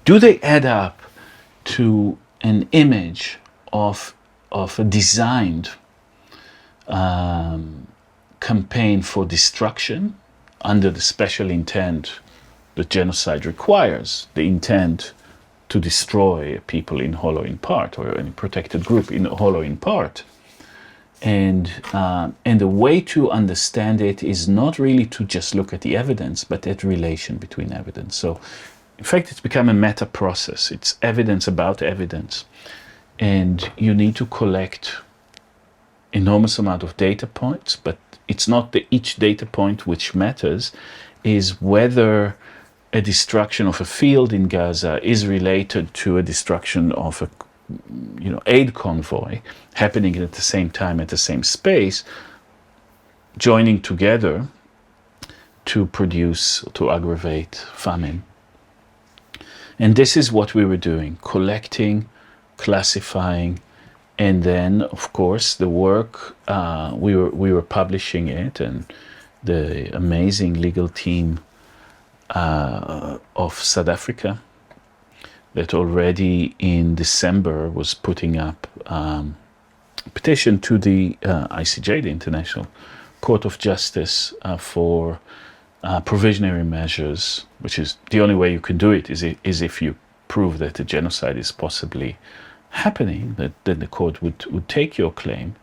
do they add up to an image of a designed campaign for destruction under the special intent that genocide requires, the intent to destroy people in whole or in part, or any protected group in whole or in part? And the way to understand it is not really to just look at the evidence, but at relation between evidence. So, in fact, it's become a meta process. It's evidence about evidence. And you need to collect enormous amount of data points, but it's not each data point which matters, is whether a destruction of a field in Gaza is related to a destruction of a aid convoy happening at the same time, at the same space, joining together to aggravate famine. And this is what we were doing, collecting, classifying, and then, of course, the work, we were publishing it, and the amazing legal team of South Africa that already in December was putting up a petition to the ICJ, the International Court of Justice, for provisionary measures, which is the only way you can do it, is if you prove that a genocide is possibly happening, that then the court would take your claim,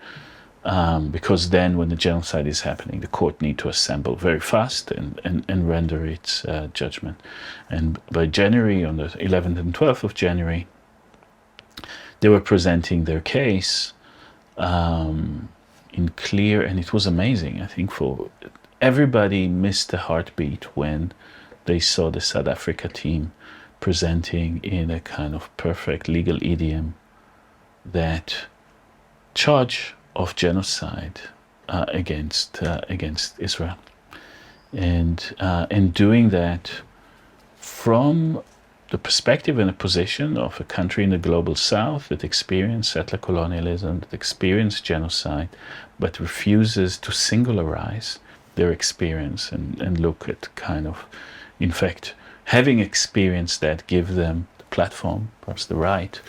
because then when the genocide is happening, the court need to assemble very fast and render its judgment. And by January, on the 11th and 12th of January, they were presenting their case in clear, and it was amazing. I think for everybody missed a heartbeat when they saw the South Africa team presenting in a kind of perfect legal idiom that charge of genocide against Israel, and doing that from the perspective and a position of a country in the global south that experienced settler colonialism, that experienced genocide, but refuses to singularize their experience and look at kind of, in fact, having experienced that, give them the platform, perhaps the right,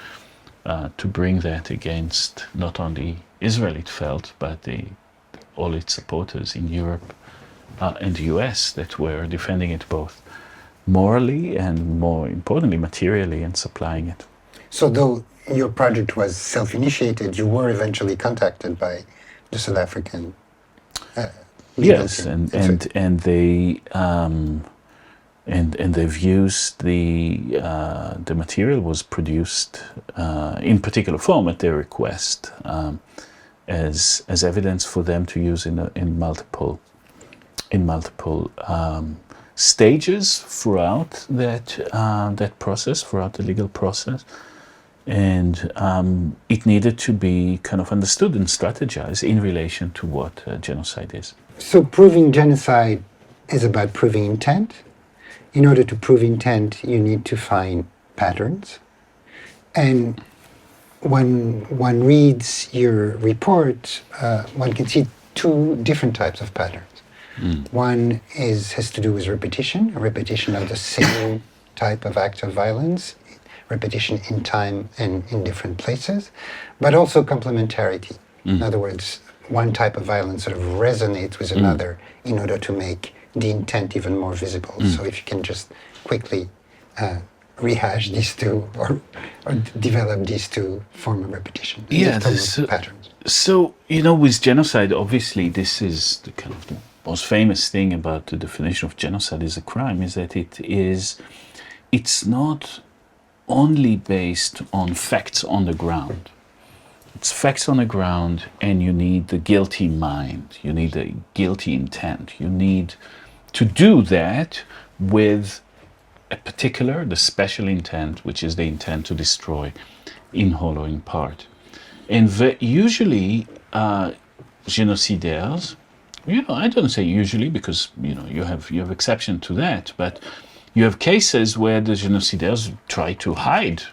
to bring that against not only Israel, it felt, but all its supporters in Europe and the US that were defending it both morally and, more importantly, materially, and supplying it. So though your project was self-initiated, you were eventually contacted by the South African legal team. and they've used the material was produced in particular form at their request, as evidence for them to use in multiple stages throughout that process, throughout the legal process, and it needed to be kind of understood and strategized in relation to what genocide is. So proving genocide is about proving intent. In order to prove intent, you need to find patterns. And when one reads your report, one can see two different types of patterns. One has to do with repetition, a repetition of the same type of act of violence, repetition in time and in different places, but also complementarity. In other words, one type of violence sort of resonates with another in order to make the intent even more visible. So if you can just quickly rehash these two or develop these two forms of repetition, patterns. So, with genocide, obviously, this is the kind of the most famous thing about the definition of genocide as a crime, is that it's not only based on facts on the ground. It's facts on the ground, and you need the guilty mind. You need the guilty intent. You need to do that with a particular, the special intent, which is the intent to destroy in whole or in part. And usually, genocidaires, I don't say usually because you have exception to that, but you have cases where the genocidaires try to hide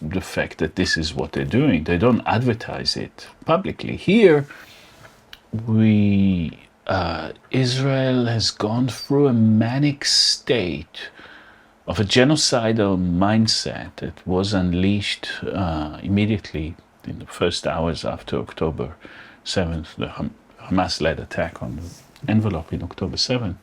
the fact that this is what they're doing. They don't advertise it publicly. Here, Israel has gone through a manic state of a genocidal mindset that was unleashed immediately in the first hours after October 7th, the Hamas-led attack on the envelope in October 7th,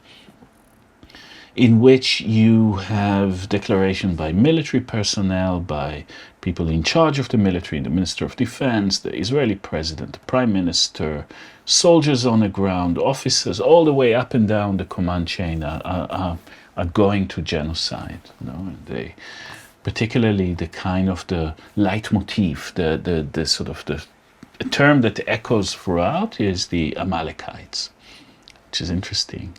in which you have declaration by military personnel, by people in charge of the military, the Minister of Defense, the Israeli president, the prime minister, soldiers on the ground, officers, all the way up and down the command chain are going to genocide. And they, particularly the kind of the leitmotif, the sort of the term that echoes throughout is the Amalekites, which is interesting,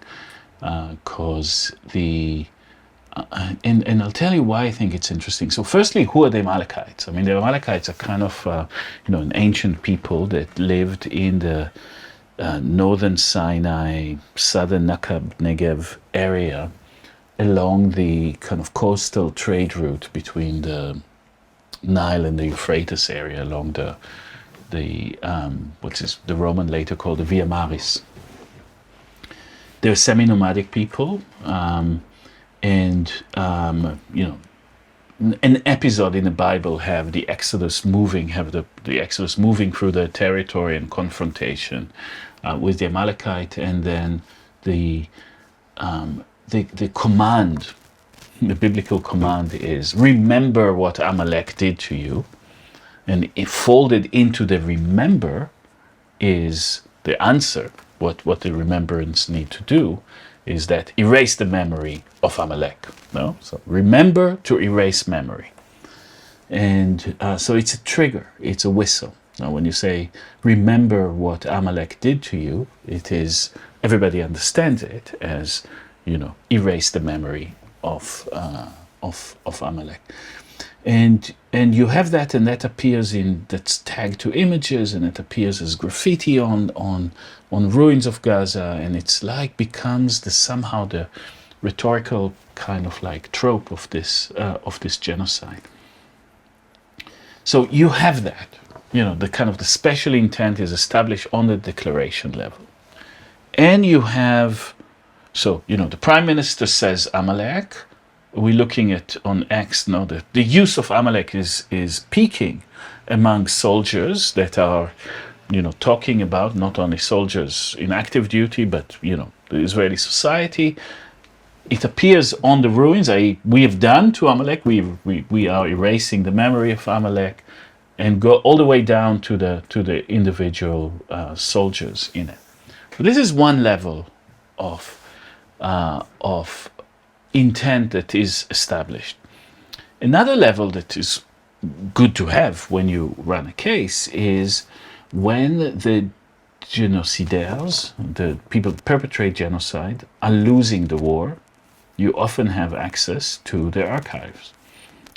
because and I'll tell you why I think it's interesting. So firstly, who are the Amalekites? I mean, the Amalekites are kind of an ancient people that lived in the northern Sinai, southern Negev area, along the kind of coastal trade route between the Nile and the Euphrates area, along the what is the Roman later called the Via Maris. They're semi-nomadic people, and an episode in the Bible have the Exodus moving, through their territory and confrontation with the Amalekite, and then the command, the biblical command is remember what Amalek did to you, and it folded into the remember is the answer. What the remembrance need to do is that erase the memory of Amalek. No, so remember to erase memory, and so it's a trigger, it's a whistle. Now, when you say remember what Amalek did to you, it is everybody understands it as erase the memory of Amalek. And you have that, and that appears that's tagged to images, and it appears as graffiti on ruins of Gaza, and it's like becomes somehow the rhetorical kind of like trope of this genocide. So you have that, the kind of the special intent is established on the declaration level, and you have, the prime minister says Amalek. We're looking at on X now the use of Amalek is peaking among soldiers that are, talking about not only soldiers in active duty, but the Israeli society. It appears on the ruins. We have done to Amalek. We are erasing the memory of Amalek, and go all the way down to the individual soldiers in it. So this is one level of intent that is established. Another level that is good to have when you run a case is when the genocidaires, the people that perpetrate genocide, are losing the war. You often have access to their archives,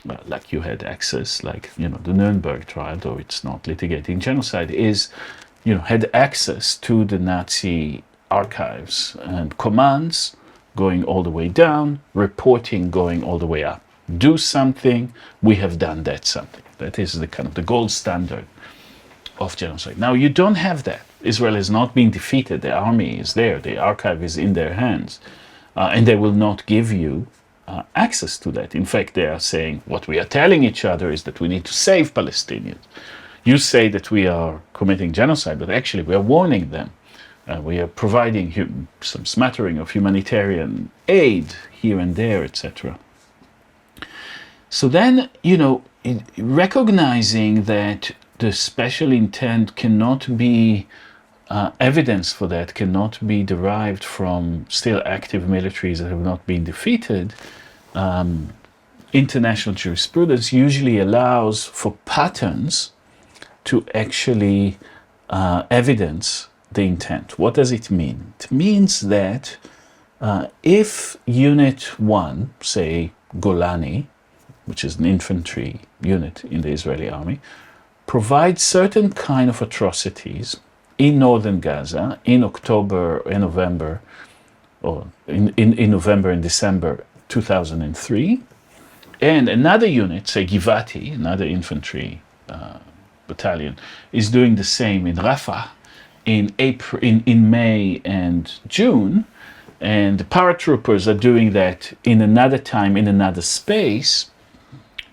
like you had access, the Nuremberg trial, though it's not litigating genocide, had access to the Nazi archives and commands going all the way down, reporting going all the way up. Do something, we have done that something. That is the kind of the gold standard of genocide. Now, you don't have that. Israel has not been defeated. The army is there. The archive is in their hands. And they will not give you access to that. In fact, they are saying what we are telling each other is that we need to save Palestinians. You say that we are committing genocide, but actually we are warning them. We are providing some smattering of humanitarian aid here and there, etc. So then, recognizing that the special intent cannot be, evidence for that cannot be derived from still active militaries that have not been defeated, international jurisprudence usually allows for patterns to actually evidence the intent. What does it mean? It means that if Unit 1, say Golani, which is an infantry unit in the Israeli army, provides certain kind of atrocities in northern Gaza in October and November, or in November and December 2003, and another unit, say Givati, another infantry battalion, is doing the same in Rafah in May and June, and the paratroopers are doing that in another time, in another space.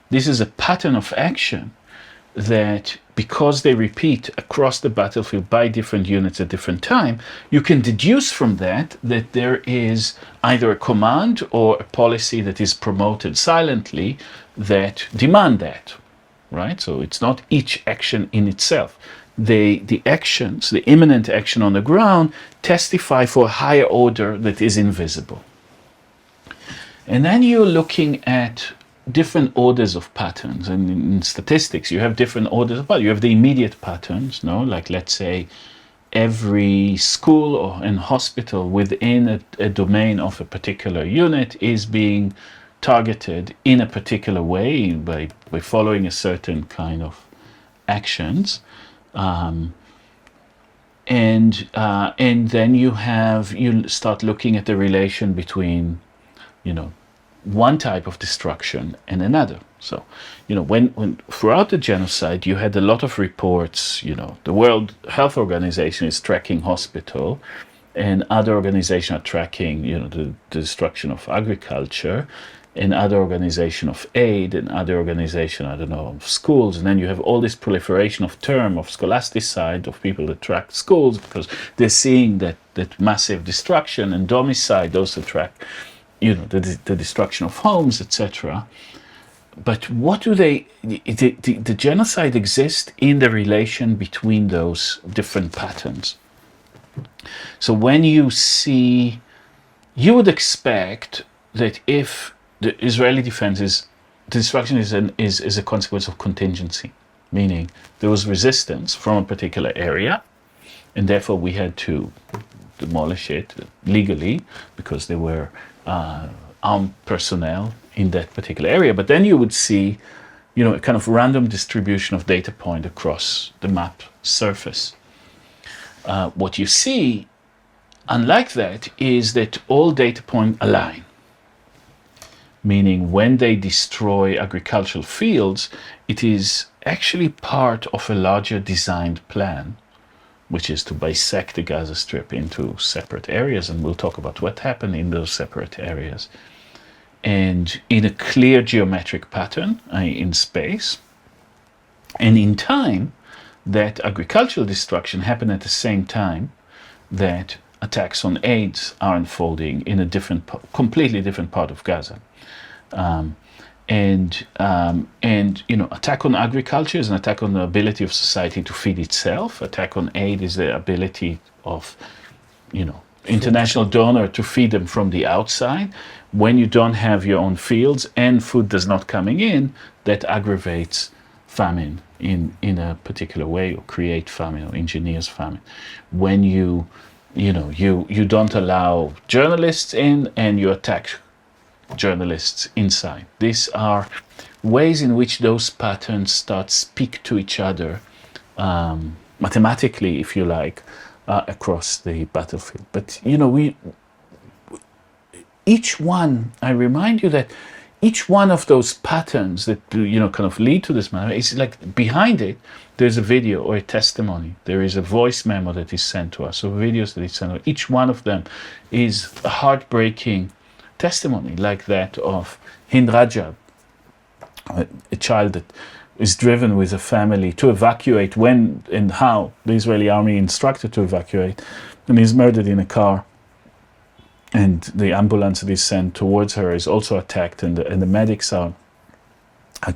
This is a pattern of action that, because they repeat across the battlefield by different units at different time, you can deduce from that that there is either a command or a policy that is promoted silently that demand that, right? So it's not each action in itself. The actions, the imminent action on the ground, testify for a higher order that is invisible. And then you're looking at different orders of patterns, and in statistics you have different orders of patterns. You have the immediate patterns, no, like let's say every school or and hospital within a domain of a particular unit is being targeted in a particular way by following a certain kind of actions, and then you start looking at the relation between, one type of destruction and another. So, when throughout the genocide, you had a lot of reports, the World Health Organization is tracking hospital, and other organizations are tracking, the destruction of agriculture, and other organization of aid, and other organization, of schools. And then you have all this proliferation of term of scholasticide, of people that track schools, because they're seeing that massive destruction, and domicide, those that track the destruction of homes, etc. But what do the genocide exist in the relation between those different patterns? So when you would expect that if the Israeli defense destruction is a consequence of contingency, meaning there was resistance from a particular area, and therefore we had to demolish it legally because there were armed personnel in that particular area. But then you would see, a kind of random distribution of data point across the map surface. What you see, unlike that, is that all data points align. Meaning when they destroy agricultural fields, it is actually part of a larger designed plan, which is to bisect the Gaza Strip into separate areas, and we'll talk about what happened in those separate areas. And in a clear geometric pattern in space, and in time, that agricultural destruction happened at the same time that attacks on aids are unfolding in a completely different part of Gaza. Attack on agriculture is an attack on the ability of society to feed itself. Attack on aid is the ability of, international donor to feed them from the outside. When you don't have your own fields and food does not coming in, that aggravates famine in a particular way, or create famine, or engineers famine. When you don't allow journalists in and you attack journalists inside. These are ways in which those patterns speak to each other, mathematically, if you like, across the battlefield. But I remind you that each one of those patterns that kind of lead to this matter is like behind it. There's a video or a testimony. There is a voice memo that is sent to us, or videos that is sent to us. Each one of them is a heartbreaking testimony, like that of Hind Rajab, a child that is driven with a family to evacuate when and how the Israeli army instructed to evacuate, and is murdered in a car. And the ambulance that is sent towards her is also attacked, and the medics are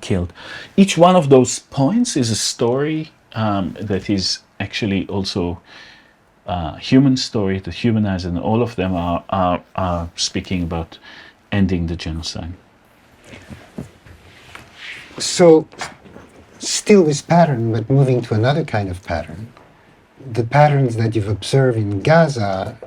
killed. Each one of those points is a story that is actually also human story, that humanize, and all of them are speaking about ending the genocide. So, still with pattern, but moving to another kind of pattern. The patterns that you've observed in Gaza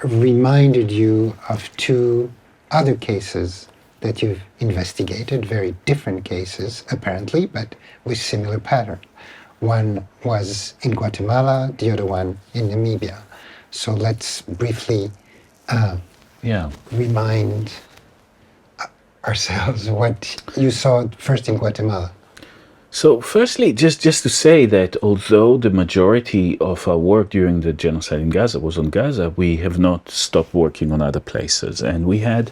reminded you of two other cases that you've investigated, very different cases, apparently, but with similar pattern. One was in Guatemala, the other one in Namibia. So let's briefly remind ourselves what you saw first in Guatemala. So firstly, just to say that although the majority of our work during the genocide in Gaza was on Gaza, we have not stopped working on other places. And we had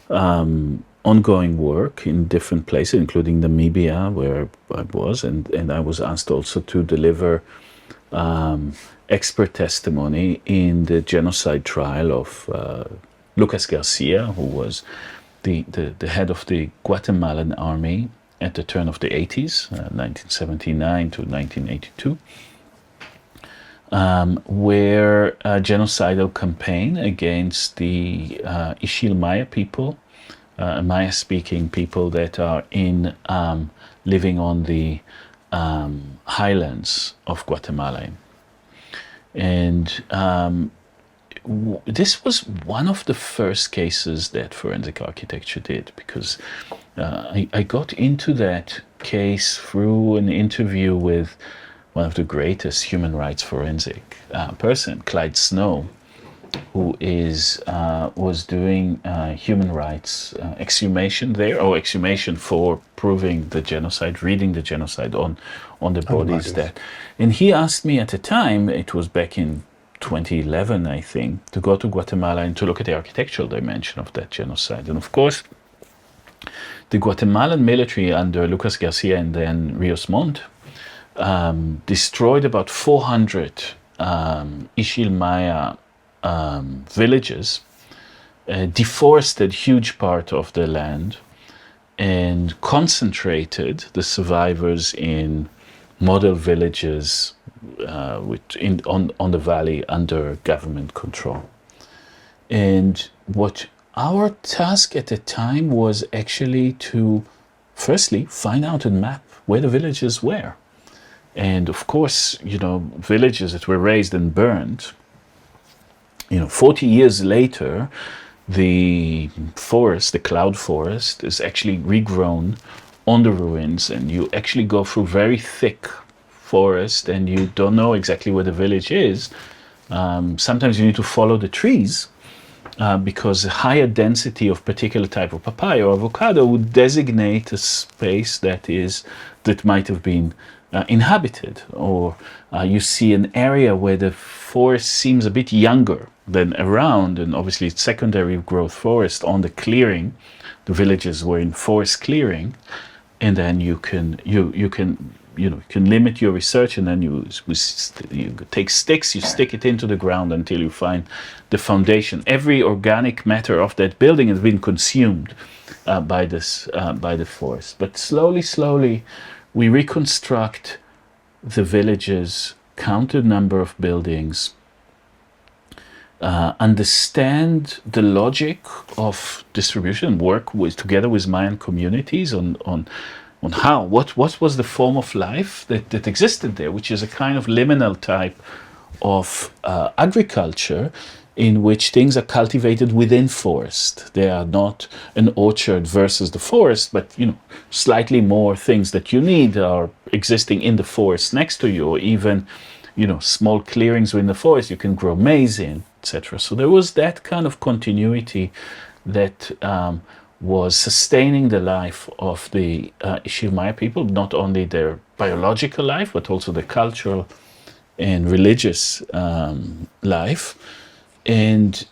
ongoing work in different places, including Namibia, where I was, and I was asked also to deliver expert testimony in the genocide trial of Lucas Garcia, who was the head of the Guatemalan army at the turn of the 80s, 1979 to 1982, where a genocidal campaign against the Ixil Maya people, Maya-speaking people that are living on the highlands of Guatemala. And this was one of the first cases that forensic architecture did, because I got into that case through an interview with one of the greatest human rights forensic person, Clyde Snow, who was doing human rights exhumation there, or exhumation for proving the genocide, reading the genocide on the bodies that. And he asked me at the time, it was back in 2011, I think, to go to Guatemala and to look at the architectural dimension of that genocide. And of course, the Guatemalan military under Lucas Garcia and then Rios Montt destroyed about 400 Ixil Maya villages, deforested huge part of the land, and concentrated the survivors in model villages on the valley under government control. And what our task at the time was actually to firstly find out and map where the villages were. And of course, villages that were razed and burned, 40 years later, the forest, the cloud forest, is actually regrown on the ruins, and you actually go through very thick forest and you don't know exactly where the village is. Sometimes you need to follow the trees because a higher density of particular type of papaya or avocado would designate a space that might have been inhabited, or you see an area where the forest seems a bit younger than around, and obviously it's secondary growth forest on the clearing. The villages were in forest clearing, and then you can limit your research, and then you take sticks, you stick it into the ground until you find the foundation. Every organic matter of that building has been consumed by the forest. But slowly, we reconstruct the villages, count the number of buildings, understand the logic of distribution, work together with Mayan communities on what was the form of life that existed there, which is a kind of liminal type of agriculture in which things are cultivated within forest. They are not an orchard versus the forest, but slightly more things that you need are existing in the forest next to you, or even small clearings within the forest you can grow maize in, etc. So there was that kind of continuity that was sustaining the life of the Ixil Maya people, not only their biological life, but also the cultural and religious life. And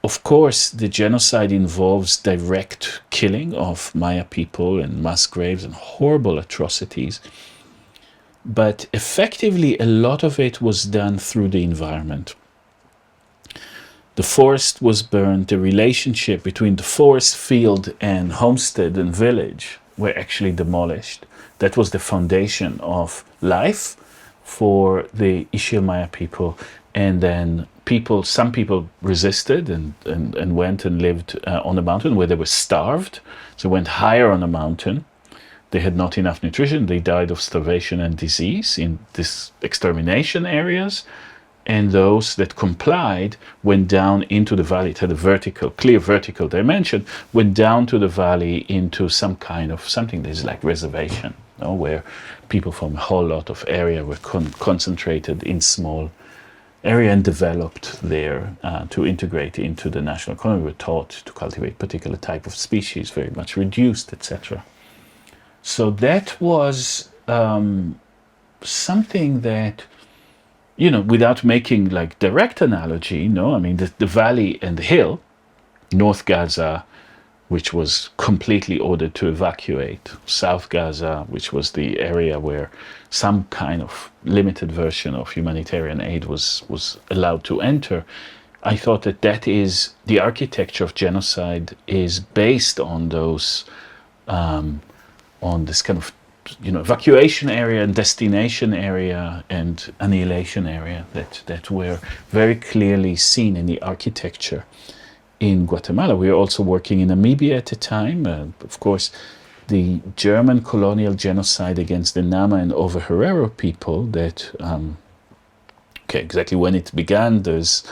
of course, the genocide involves direct killing of Maya people and mass graves and horrible atrocities. But effectively, a lot of it was done through the environment. The forest was burned. The relationship between the forest, field, and homestead and village were actually demolished. That was the foundation of life for the Ixil Maya people. And then some people resisted and went and lived on the mountain where they were starved. So went higher on the mountain, they had not enough nutrition. They died of starvation and disease in these extermination areas. And those that complied went down into the valley. It had a clear vertical dimension, went down to the valley into some kind of something that is like reservation, where people from a whole lot of area were concentrated in small area and developed there to integrate into the national economy. Were taught to cultivate particular type of species, very much reduced, etc. So that was something that, without making like direct analogy, the valley and the hill, North Gaza, which was completely ordered to evacuate, South Gaza, which was the area where some kind of limited version of humanitarian aid was allowed to enter. I thought that is the architecture of genocide is based on those, on this kind of evacuation area and destination area and annihilation area that were very clearly seen in the architecture in Guatemala. We were also working in Namibia at the time. Of course, the German colonial genocide against the Nama and Over-Herero people that, exactly when it began, there's,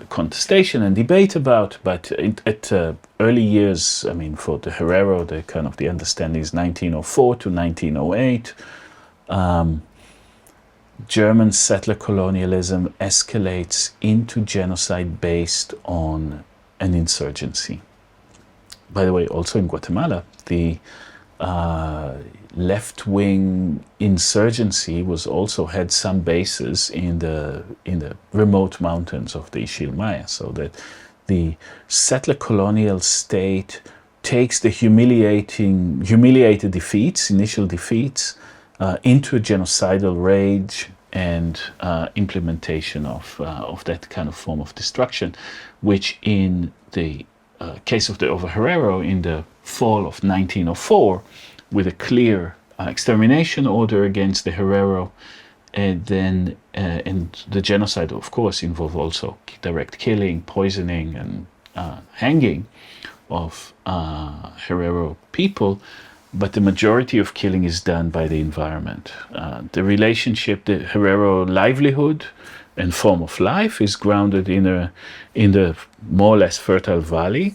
contestation and debate about, but at early years, for the Herero, the understanding is 1904 to 1908. German settler colonialism escalates into genocide based on an insurgency. By the way, also in Guatemala, the left-wing insurgency had some bases in the remote mountains of the Ixil Maya, so that the settler colonial state takes the humiliated initial defeats, into a genocidal rage and implementation of that kind of form of destruction, which in the case of the Over-Herero in the fall of 1904, with a clear extermination order against the Herero, and then and the genocide, of course, involved also direct killing, poisoning, and hanging of Herero people. But the majority of killing is done by the environment. The relationship, the Herero livelihood and form of life is grounded in the more or less fertile valley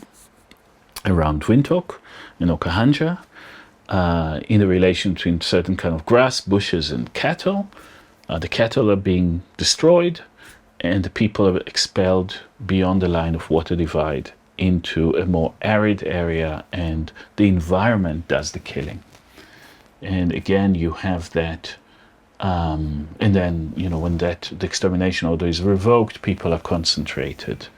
around Windhoek and Okahanja, in the relation between certain kind of grass, bushes, and cattle. The cattle are being destroyed, and the people are expelled beyond the line of water divide into a more arid area, and the environment does the killing. And again, you have that, and then, when the extermination order is revoked, people are concentrated,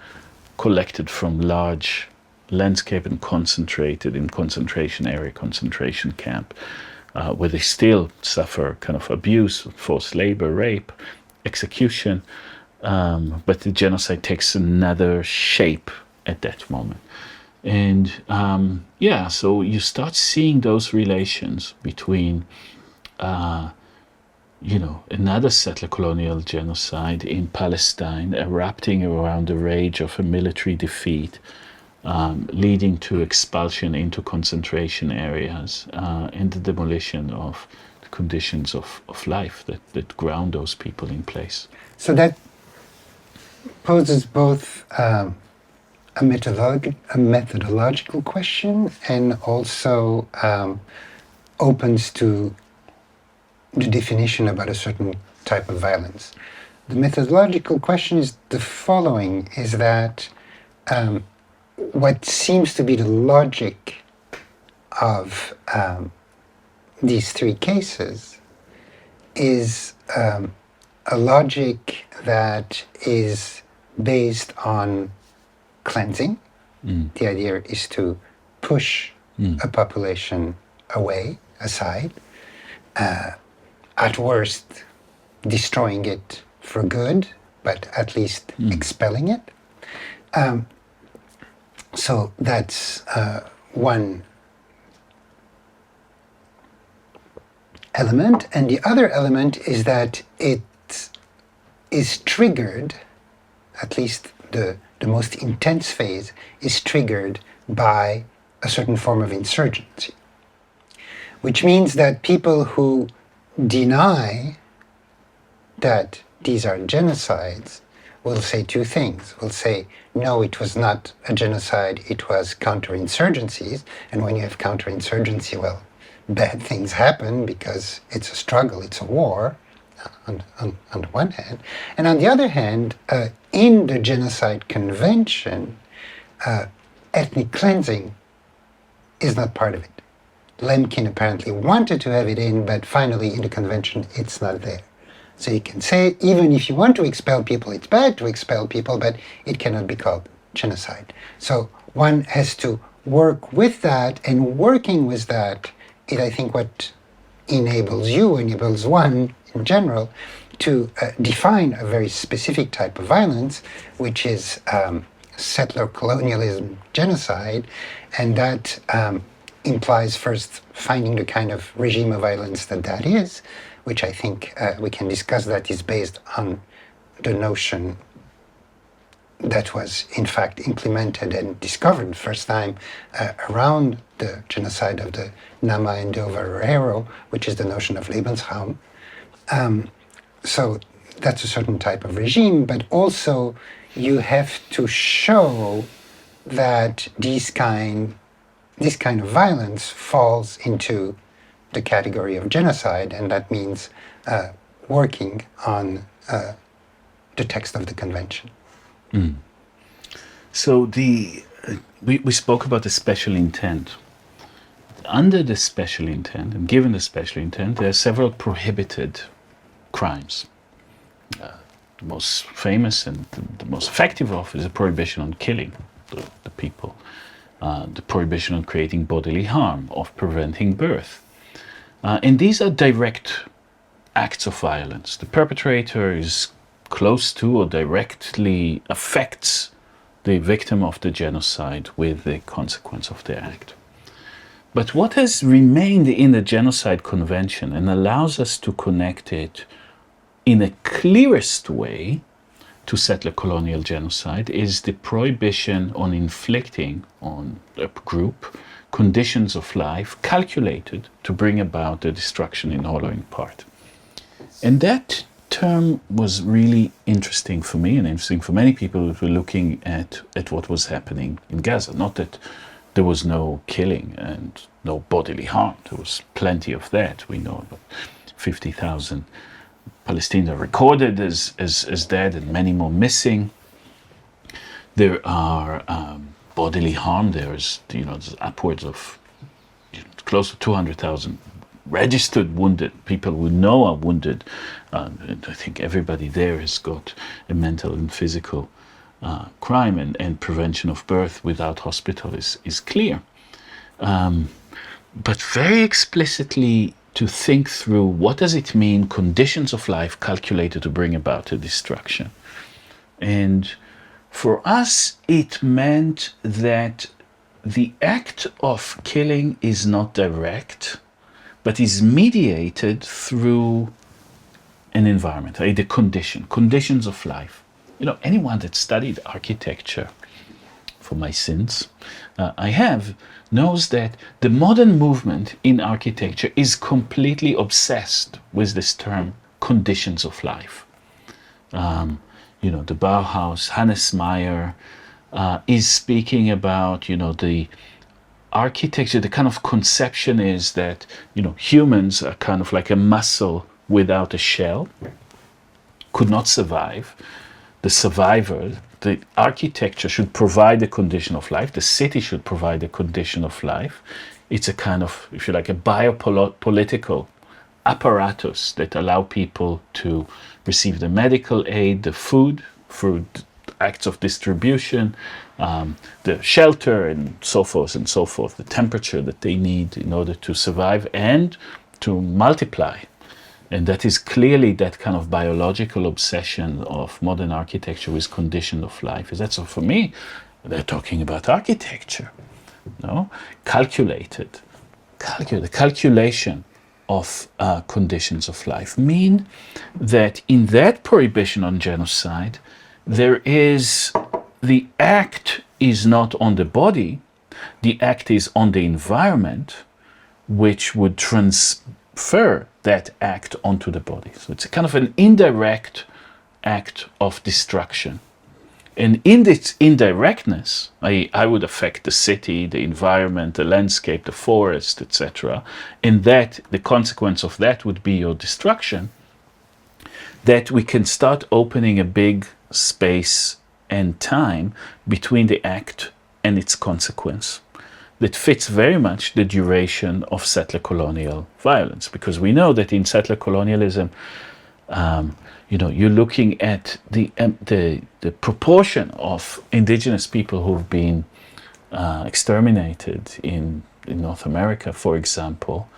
collected from large landscape and concentrated in concentration area, concentration camp, where they still suffer kind of abuse, forced labor, rape, execution, but the genocide takes another shape at that moment. And so you start seeing those relations between another settler colonial genocide in Palestine erupting around the rage of a military defeat, leading to expulsion into concentration areas, and the demolition of the conditions of life that ground those people in place. So that poses both a methodological question and also opens to the definition about a certain type of violence. The methodological question is the following, is that what seems to be the logic of these three cases is a logic that is based on cleansing. The idea is to push a population away, aside, at worst destroying it for good, but at least expelling it. So that's one element. And the other element is that it is triggered, at least the most intense phase is triggered by a certain form of insurgency. which means that people who deny that these are genocides will say two things. Will say, no, it was not a genocide, it was counterinsurgencies. And when you have counterinsurgency, well, bad things happen because it's a struggle, it's a war, on the one hand. And on the other hand, in the Genocide Convention, ethnic cleansing is not part of it. Lemkin apparently wanted to have it in, but finally in the convention it's not there. So you can say, even if you want to expel people, it's bad to expel people, but it cannot be called genocide. So one has to work with that, and working with that is, I think, what enables one in general to define a very specific type of violence, which is settler colonialism genocide, and that implies first finding the kind of regime of violence that is, which I think we can discuss, that is based on the notion that was in fact implemented and discovered first time around the genocide of the Nama and the Ovaherero, which is the notion of Lebensraum. So that's a certain type of regime, but also you have to show that this kind of violence falls into the category of genocide, and that means working on the text of the convention. Mm. So we spoke about the special intent. Under the special intent, and given the special intent, there are several prohibited crimes. The most famous and the most effective of is a prohibition on killing the people, the prohibition on creating bodily harm, of preventing birth. And these are direct acts of violence. The perpetrator is close to or directly affects the victim of the genocide with the consequence of the act. But what has remained in the Genocide Convention and allows us to connect it in a clearest way to settler colonial genocide is the prohibition on inflicting on a group conditions of life calculated to bring about the destruction in whole or in part. And that term was really interesting for me and interesting for many people who were looking at what was happening in Gaza. Not that there was no killing and no bodily harm. There was plenty of that. We know about 50,000 Palestinians are recorded as dead and many more missing. There are bodily harm. There's upwards of close to 200,000 registered wounded, people we know are wounded. And I think everybody there has got a mental and physical crime, and prevention of birth without hospital is clear. But very explicitly to think through, what does it mean, conditions of life calculated to bring about a destruction? And for us, it meant that the act of killing is not direct, but is mediated through an environment, the conditions of life. Anyone that studied architecture, for my sins, I have, knows that the modern movement in architecture is completely obsessed with this term, conditions of life. The Bauhaus, Hannes Meyer, is speaking about, the architecture, the kind of conception is that, humans are kind of like a muscle without a shell, could not survive. The survivor, the architecture should provide a condition of life. The city should provide a condition of life. It's a kind of, if you like, a biopolitical apparatus that allow people to receive the medical aid, the food, through acts of distribution, the shelter, and so forth, the temperature that they need in order to survive and to multiply. And that is clearly that kind of biological obsession of modern architecture with condition of life. Is that so? For me, they're talking about architecture, calculated. The calculation of conditions of life mean that in that prohibition on genocide, the act is not on the body, the act is on the environment, which would transfer that act onto the body. So it's a kind of an indirect act of destruction. And in this indirectness, I would affect the city, the environment, the landscape, the forest, etc. And that the consequence of that would be your destruction. That we can start opening a big space and time between the act and its consequence that fits very much the duration of settler colonial violence, because we know that in settler colonialism, you're looking at the proportion of indigenous people who've been exterminated in North America, for example.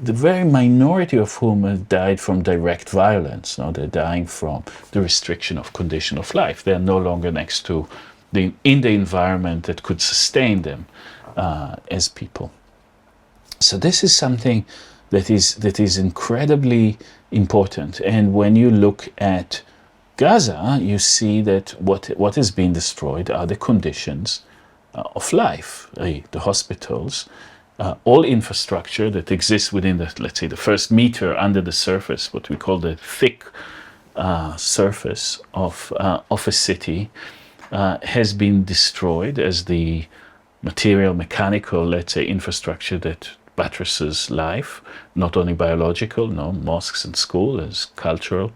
The very minority of whom have died from direct violence. No, they're dying from the restriction of condition of life. They're no longer next to in the environment that could sustain them as people. So this is something that is incredibly important. And when you look at Gaza, you see that what has been destroyed are the conditions of life, the hospitals, all infrastructure that exists within let's say, the first meter under the surface, what we call the thick surface of a city, has been destroyed as the material, mechanical, let's say, infrastructure that buttresses life, not only biological, mosques and schools, as cultural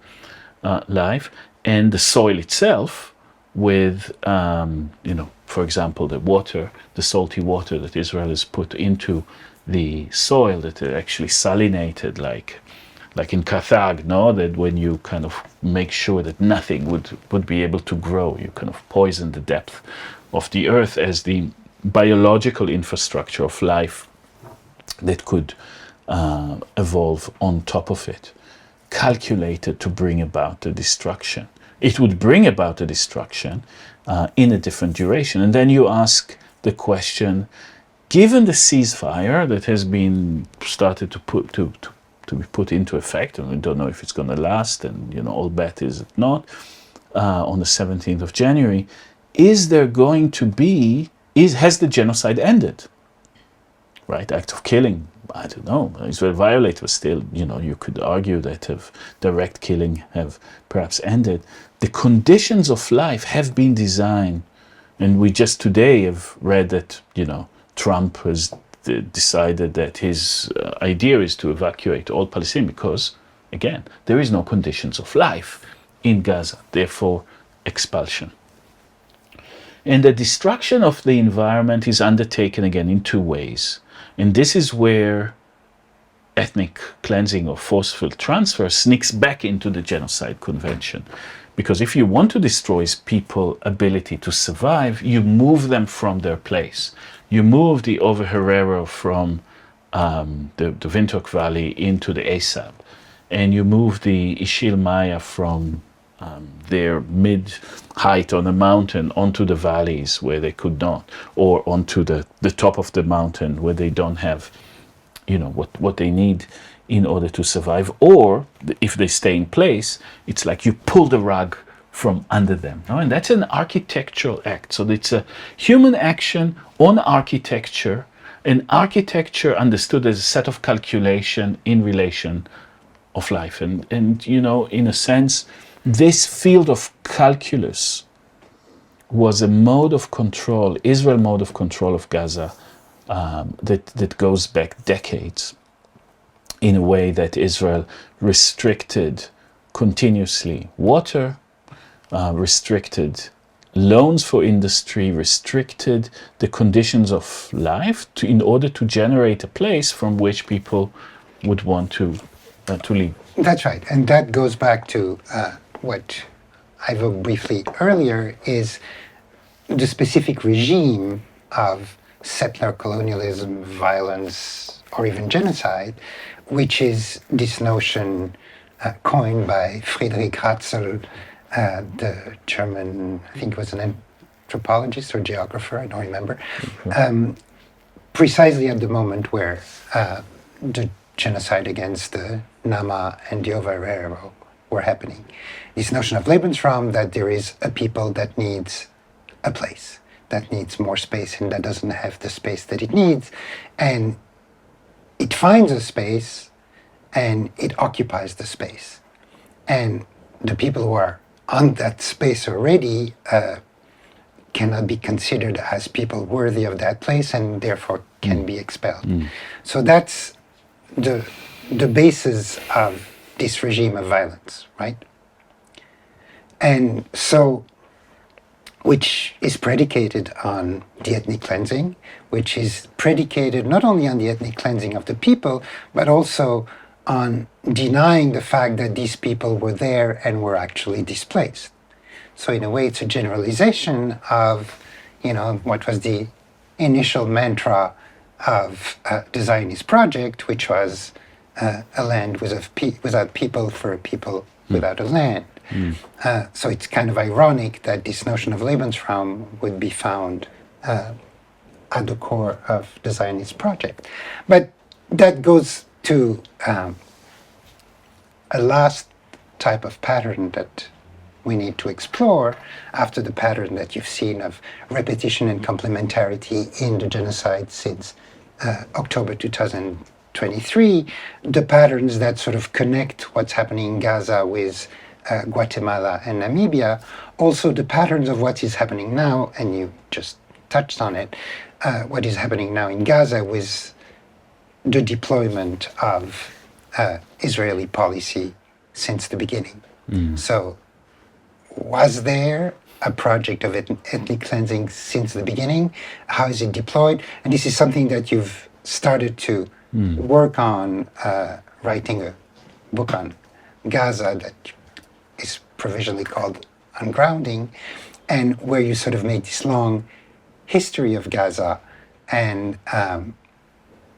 life, and the soil itself with, for example, the salty water that Israel has put into the soil that are actually salinated, like in Carthage, that when you kind of make sure that nothing would be able to grow, you kind of poison the depth of the earth as the biological infrastructure of life that could evolve on top of it, calculated to bring about the destruction. It would bring about the destruction in a different duration. And then you ask the question, given the ceasefire that has been started to be put into effect, and we don't know if it's going to last, and all bet is it not, on the 17th of January, has the genocide ended? Right, act of killing, I don't know, Israel violated, but still, you could argue that direct killing have perhaps ended. The conditions of life have been designed, and we just today have read that, Trump has decided that his idea is to evacuate all Palestinians because, again, there is no conditions of life in Gaza, therefore expulsion. And the destruction of the environment is undertaken again in two ways. And this is where ethnic cleansing or forceful transfer sneaks back into the Genocide Convention. Because if you want to destroy people's ability to survive, you move them from their place. You move the Over Herero from the Windhoek Valley into the Asab. And you move the Ishil Maya from their mid-height on the mountain onto the valleys where they could not, or onto the top of the mountain where they don't have, what they need in order to survive. Or if they stay in place, it's like you pull the rug from under them. No? And that's an architectural act. So it's a human action on architecture, and architecture understood as a set of calculation in relation of life. And in a sense, this field of calculus was a mode of control, Israel mode of control of Gaza, that goes back decades, in a way that Israel restricted continuously water, restricted loans for industry, restricted the conditions of life in order to generate a place from which people would want to leave. That's right. And that goes back to what I evoked briefly earlier, is the specific regime of settler colonialism, violence, or even genocide, which is this notion coined by Friedrich Ratzel, the German, I think he was an anthropologist or geographer, I don't remember, precisely at the moment where the genocide against the Nama and the Over Herero were happening. This notion of Lebensraum, that there is a people that needs a place, that needs more space, and that doesn't have the space that it needs. And it finds a space and it occupies the space. And the people who are on that space already cannot be considered as people worthy of that place and therefore can be expelled. So that's the basis of this regime of violence, right? And so, which is predicated on the ethnic cleansing, which is predicated not only on the ethnic cleansing of the people, but also on denying the fact that these people were there and were actually displaced. So in a way, it's a generalization of, what was the initial mantra of the Zionist project, which was a land without people for a people without a land. So it's kind of ironic that this notion of Lebensraum would be found at the core of the Zionist project. But that goes to a last type of pattern that we need to explore after the pattern that you've seen of repetition and complementarity in the genocide since October 2023, the patterns that sort of connect what's happening in Gaza with Guatemala and Namibia, also the patterns of what is happening now, and you just touched on it, what is happening now in Gaza with the deployment of Israeli policy since the beginning. So was there a project of ethnic cleansing since the beginning? How is it deployed? And this is something that you've started to work on, writing a book on Gaza that is provisionally called Ungrounding, and where you sort of made this long history of Gaza and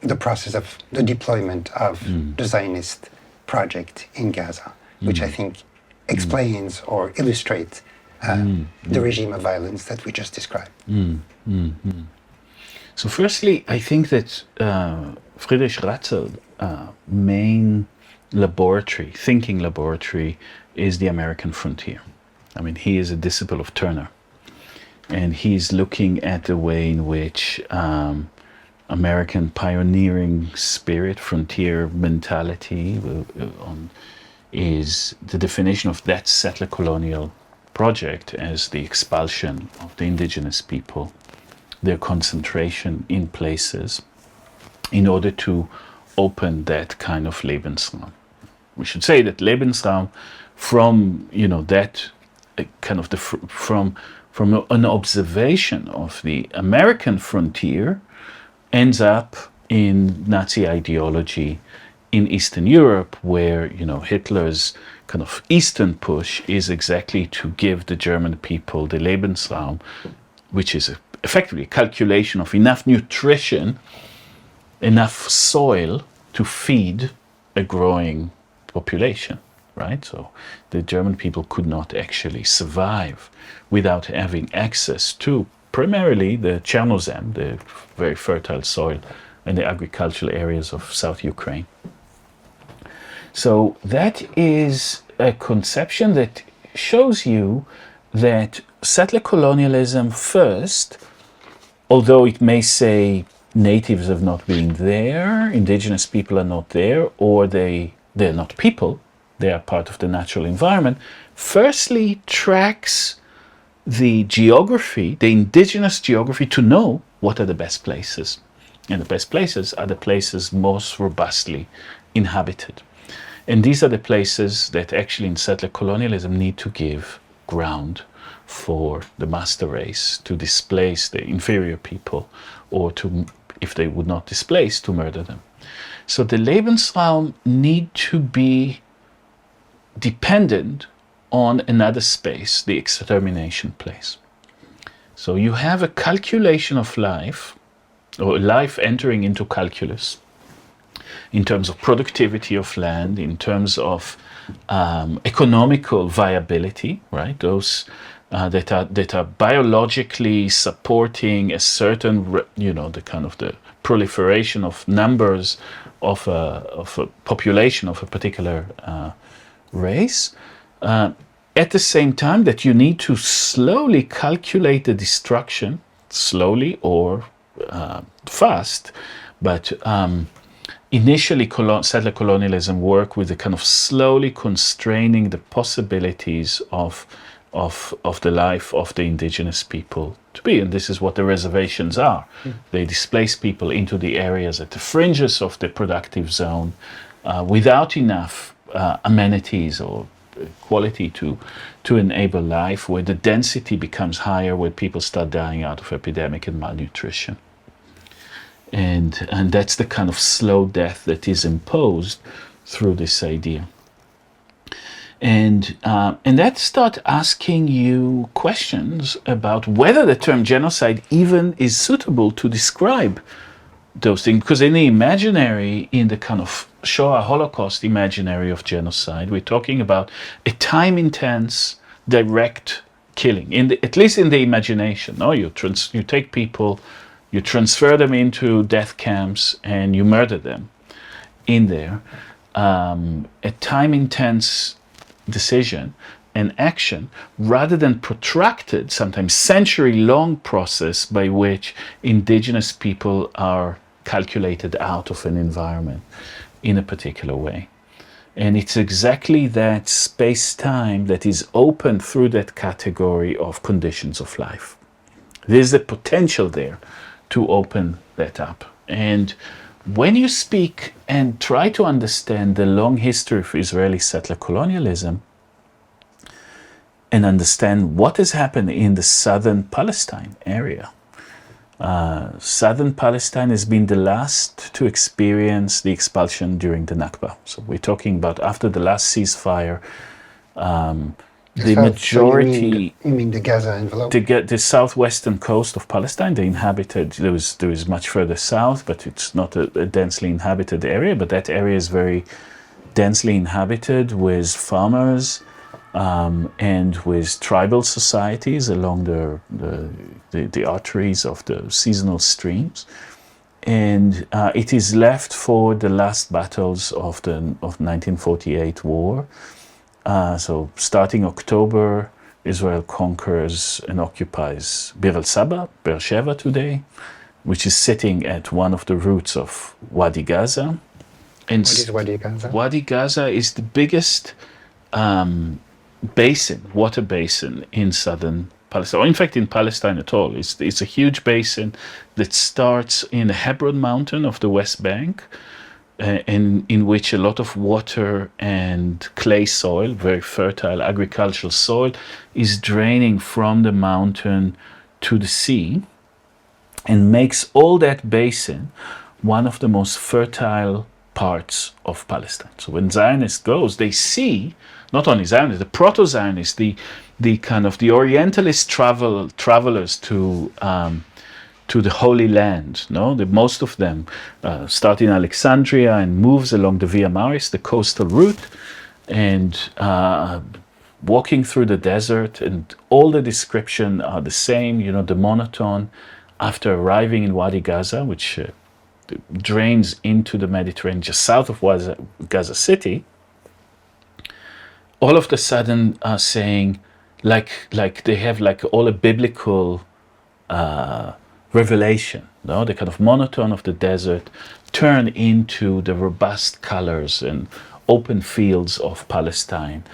the process of the deployment of the Zionist project in Gaza, which I think explains or illustrates the regime of violence that we just described. So firstly, I think that Friedrich Ratzel's main thinking laboratory, is the American frontier. I mean, he is a disciple of Turner, and he's looking at the way in which American pioneering spirit, frontier mentality, is the definition of that settler colonial project as the expulsion of the indigenous people, their concentration in places, in order to open that kind of Lebensraum. We should say that Lebensraum, from that kind of from an observation of the American frontier, ends up in Nazi ideology in Eastern Europe, where Hitler's kind of Eastern push is exactly to give the German people the Lebensraum, which is effectively a calculation of enough nutrition, enough soil to feed a growing population, right? So the German people could not actually survive without having access to primarily the Chernozem, the very fertile soil and the agricultural areas of South Ukraine. So that is a conception that shows you that settler colonialism first, although it may say natives have not been there, indigenous people are not there, or they're not people, they are part of the natural environment, firstly tracks the geography, the indigenous geography, to know what are the best places. And the best places are the places most robustly inhabited. And these are the places that actually in settler colonialism need to give ground for the master race to displace the inferior people, or to, if they would not displace, to murder them. So the Lebensraum need to be dependent on another space, the extermination place. So you have a calculation of life, or life entering into calculus, in terms of productivity of land, in terms of economical viability, right? Those that are biologically supporting a certain, the kind of the proliferation of numbers of a population of a particular race. At the same time that you need to slowly calculate the destruction, slowly or fast, but initially settler colonialism worked with the kind of slowly constraining the possibilities of the life of the indigenous people to be. And this is what the reservations are. They displace people into the areas at the fringes of the productive zone without enough amenities or quality to enable life, where the density becomes higher, where people start dying out of epidemic and malnutrition. And that's the kind of slow death that is imposed through this idea. And that starts asking you questions about whether the term genocide even is suitable to describe those things. Because in the imaginary, in the kind of Shoah Holocaust imaginary of genocide, we're talking about a time-intense, direct killing. At least in the imagination, no? You take people, you transfer them into death camps, and you murder them in there. A time-intense decision and action, rather than protracted, sometimes century-long process by which indigenous people are calculated out of an environment in a particular way. And it's exactly that space-time that is open through that category of conditions of life. There's the potential there to open that up. And when you speak and try to understand the long history of Israeli settler colonialism and understand what has happened in the southern Palestine area, southern Palestine has been the last to experience the expulsion during the Nakba. So we're talking about after the last ceasefire, the majority. So you mean the Gaza envelope? The southwestern coast of Palestine, they inhabited. There was much further south, but it's not a densely inhabited area. But that area is very densely inhabited with farmers and with tribal societies along the arteries of the seasonal streams. And it is left for the last battles of the 1948 war. So starting October, Israel conquers and occupies Bir el-Saba, Beersheba today, which is sitting at one of the roots of Wadi Gaza. And what is Wadi Gaza? Wadi Gaza is the biggest water basin in southern Palestine, or in fact in Palestine at all. It's a huge basin that starts in the Hebron mountain of the West Bank, in which a lot of water and clay soil, very fertile agricultural soil, is draining from the mountain to the sea and makes all that basin one of the most fertile parts of Palestine. So when Zionists goes, they see, not only Zionists, the proto-Zionists, the kind of the Orientalist travelers to the Holy Land. No, most of them start in Alexandria and moves along the Via Maris, the coastal route, and walking through the desert. And all the description are the same. The monotone. After arriving in Wadi Gaza, which drains into the Mediterranean just south of Gaza City, all of a sudden are saying, like they have like all a biblical revelation, no? The kind of monotone of the desert turn into the robust colors and open fields of Palestine.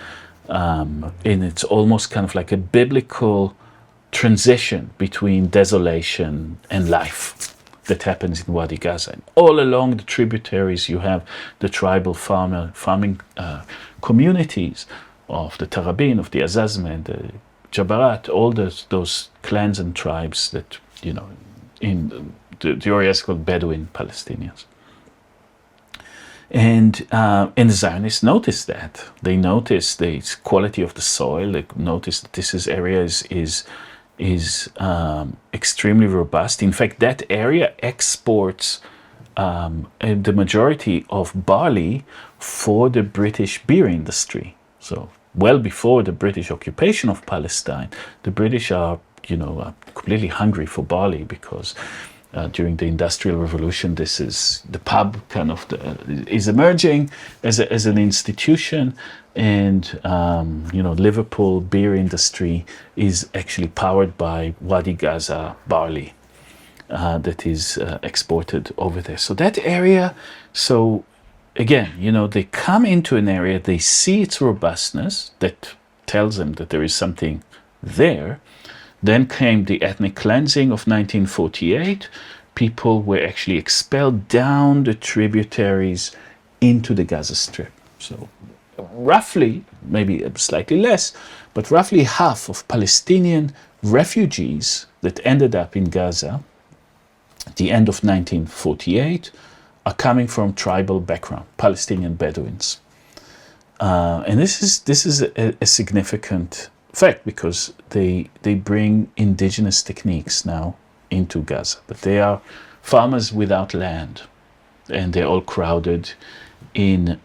And it's almost kind of like a biblical transition between desolation and life that happens in Wadi Gaza. And all along the tributaries, you have the tribal farming communities of the Tarabin, of the Azazmen, the Jabarat, all those clans and tribes that, in the area is called Bedouin Palestinians. And the Zionists notice that. They notice the quality of the soil. They notice that this area is extremely robust. In fact, that area exports the majority of barley for the British beer industry. So well before the British occupation of Palestine, the British are completely hungry for barley because during the Industrial Revolution, this is the pub kind of is emerging as an institution, and Liverpool beer industry is actually powered by Wadi Gaza barley. that is exported over there. So that area, so again, they come into an area, they see its robustness, that tells them that there is something there. Then came the ethnic cleansing of 1948. People were actually expelled down the tributaries into the Gaza Strip. So roughly, maybe slightly less, but roughly half of Palestinian refugees that ended up in Gaza at the end of 1948 are coming from tribal background, Palestinian Bedouins. And this is a significant fact, because they bring indigenous techniques now into Gaza, but they are farmers without land, and they're all crowded in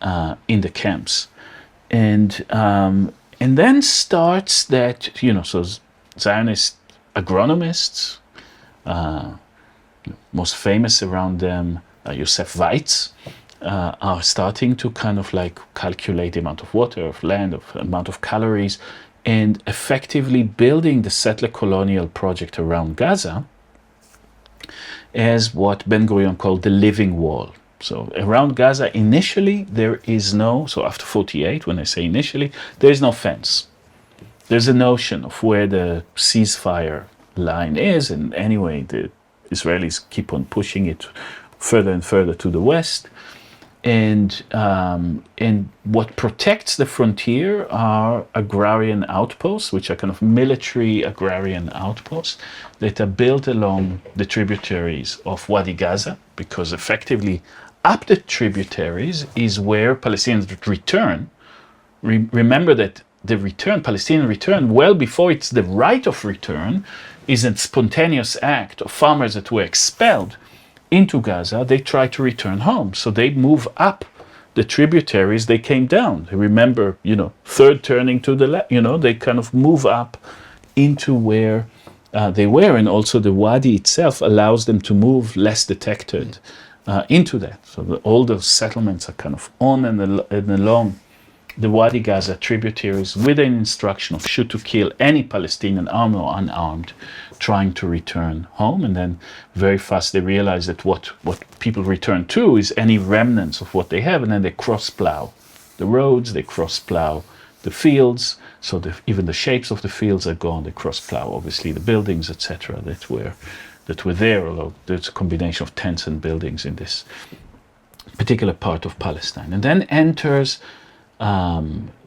the camps, and then starts that so Zionist agronomists, most famous around them, Yosef Weitz, are starting to kind of like calculate the amount of water, of land, of amount of calories, and effectively building the settler colonial project around Gaza as what Ben-Gurion called the living wall. So around Gaza, initially, there is no, so after 48, when I say initially, there is no fence. There's a notion of where the ceasefire line is, and anyway, the Israelis keep on pushing it further and further to the west. And what protects the frontier are agrarian outposts, which are kind of military agrarian outposts that are built along the tributaries of Wadi Gaza, because effectively up the tributaries is where Palestinians return. Remember that the Palestinian return, well before it's the right of return, is a spontaneous act of farmers that were expelled into Gaza. They try to return home. So they move up the tributaries, they came down. Remember, third turning to the left, they kind of move up into where they were. And also the Wadi itself allows them to move less detected into that. So all those settlements are kind of on and along the Wadi Gaza tributaries with an instruction of shoot to kill any Palestinian, armed or unarmed, trying to return home. And then very fast they realize that what people return to is any remnants of what they have, and then they cross-plow the roads, they cross-plow the fields, so even the shapes of the fields are gone. They cross-plow, obviously, the buildings, etc., that were there, although there's a combination of tents and buildings in this particular part of Palestine. And then enters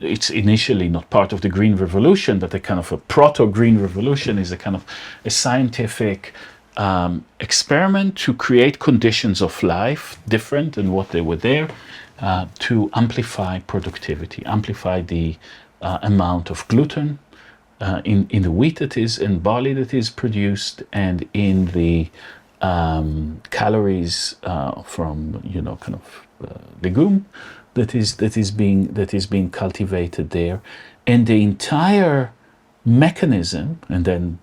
it's initially not part of the Green Revolution, but a kind of a proto-Green Revolution is a kind of a scientific experiment to create conditions of life different than what they were there, to amplify productivity, amplify the amount of gluten in the wheat that is, and barley that is produced, and in the calories from legume that is being cultivated there, and the entire mechanism. And then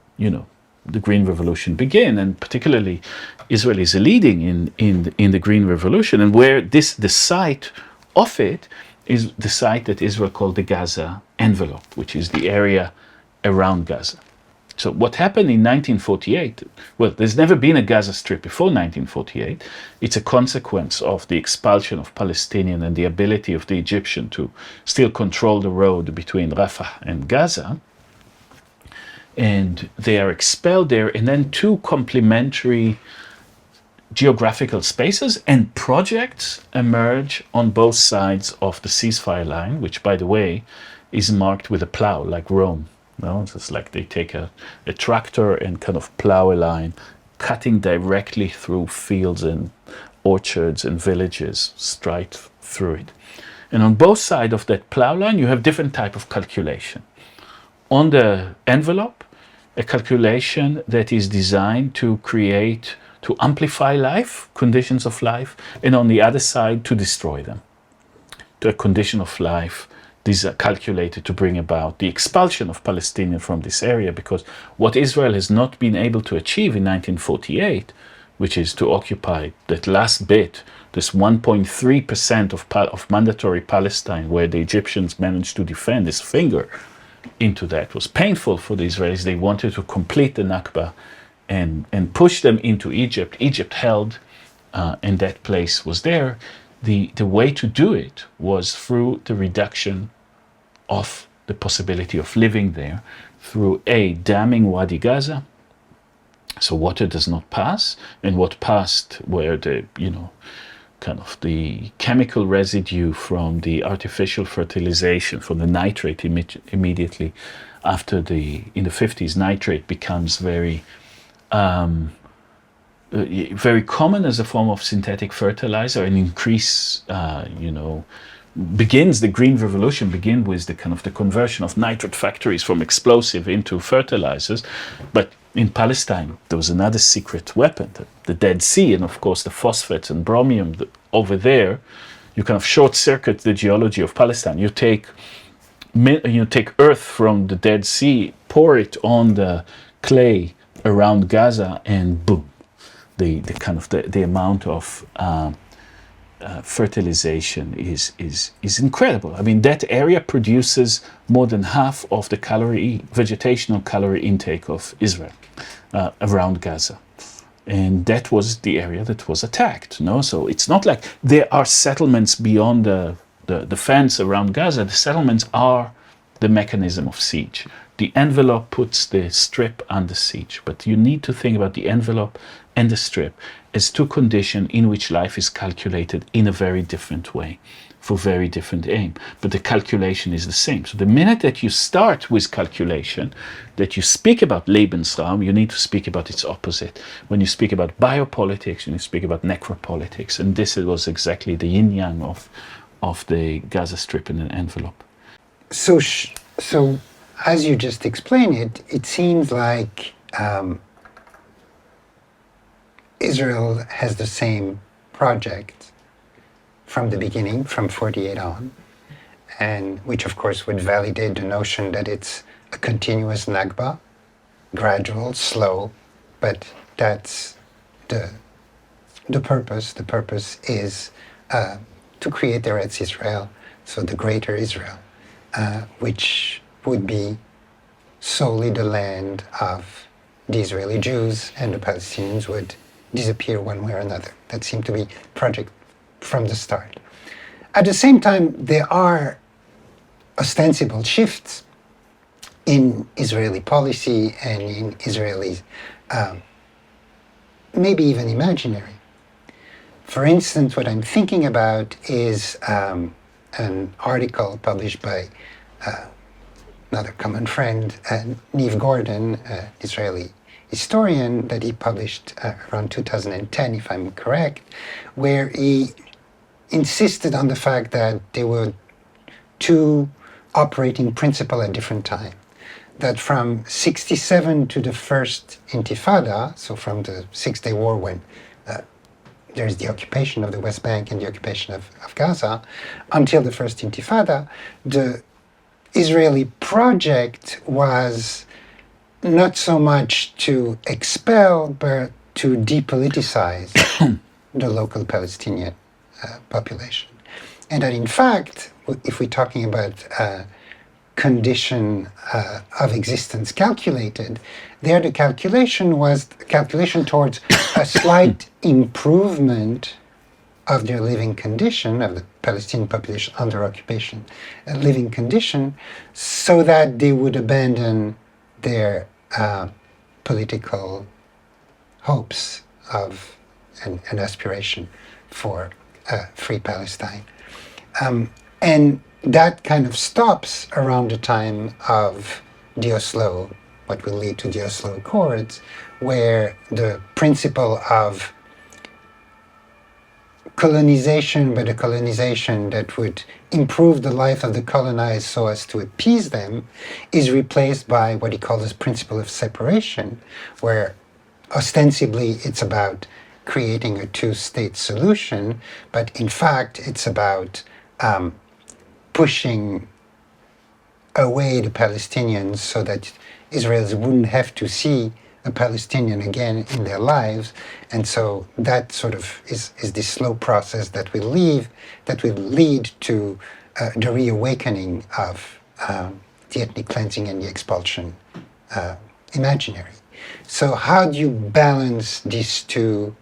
the Green Revolution began, and particularly Israel is leading in the Green Revolution, and where the site of it is the site that Israel called the Gaza envelope, which is the area around Gaza. So what happened in 1948, well, there's never been a Gaza Strip before 1948. It's a consequence of the expulsion of Palestinian and the ability of the Egyptian to still control the road between Rafah and Gaza. And they are expelled there, and then two complementary geographical spaces and projects emerge on both sides of the ceasefire line, which, by the way, is marked with a plow, like Rome. No, it's like they take a tractor and kind of plow a line, cutting directly through fields and orchards and villages, straight through it. And on both sides of that plow line, you have different type of calculation. On the envelope, a calculation that is designed to amplify life, conditions of life, and on the other side, to destroy them. The condition of life, these are calculated to bring about the expulsion of Palestinians from this area, because what Israel has not been able to achieve in 1948, which is to occupy that last bit, this 1.3% of mandatory Palestine, where the Egyptians managed to defend his finger into that, was painful for the Israelis. They wanted to complete the Nakba and push them into Egypt. Egypt held, and that place was there. The way to do it was through the reduction of the possibility of living there, through damming Wadi Gaza, so water does not pass, and what passed were the kind of the chemical residue from the artificial fertilization, from the nitrate immediately after in the 50s, nitrate becomes very common as a form of synthetic fertilizer, and the Green Revolution begins with the conversion of nitrate factories from explosive into fertilizers. But in Palestine, there was another secret weapon, the Dead Sea, and of course the phosphates and bromium over there. You kind of short circuit the geology of Palestine. You take earth from the Dead Sea, pour it on the clay around Gaza, and boom, the amount of fertilization is incredible. I mean, that area produces more than half of the vegetational calorie intake of Israel around Gaza. And that was the area that was attacked. So it's not like there are settlements beyond the fence around Gaza. The settlements are the mechanism of siege. The envelope puts the strip under siege, but you need to think about the envelope and the strip as two conditions in which life is calculated in a very different way, for very different aim. But the calculation is the same. So the minute that you start with calculation, that you speak about Lebensraum, you need to speak about its opposite. When you speak about biopolitics, you speak about necropolitics. And this was exactly the yin-yang of the Gaza Strip in an envelope. So as you just explained it seems like Israel has the same project from the beginning, from 48 on, and which of course would validate the notion that it's a continuous Nakba, gradual, slow, but that's the purpose. The purpose is to create the Eretz Israel, so the greater Israel, which would be solely the land of the Israeli Jews, and the Palestinians would disappear one way or another. That seemed to be project from the start. At the same time, there are ostensible shifts in Israeli policy and in Israeli, maybe even imaginary. For instance, what I'm thinking about is an article published by another common friend, Niv Gordon, Israeli historian, that he published around 2010, if I'm correct, where he insisted on the fact that there were two operating principles at different times. That from 67 to the first Intifada, so from the Six-Day War when there's the occupation of the West Bank and the occupation of Gaza, until the first Intifada, the Israeli project was not so much to expel, but to depoliticize the local Palestinian population. And that in fact, if we're talking about condition of existence calculated, there the calculation was calculation towards a slight improvement of their living condition, of the Palestinian population under occupation, living condition, so that they would abandon their political hopes of an aspiration for free Palestine. And that kind of stops around the time of the Oslo, what will lead to the Oslo Accords, where the principle of colonization, but a colonization that would improve the life of the colonized so as to appease them, is replaced by what he calls the principle of separation, where ostensibly it's about creating a two-state solution, but in fact it's about pushing away the Palestinians so that Israelis wouldn't have to see a Palestinian again in their lives. And so that sort of is this slow process that will lead to the reawakening of the ethnic cleansing and the expulsion imaginary. So how do you balance these two?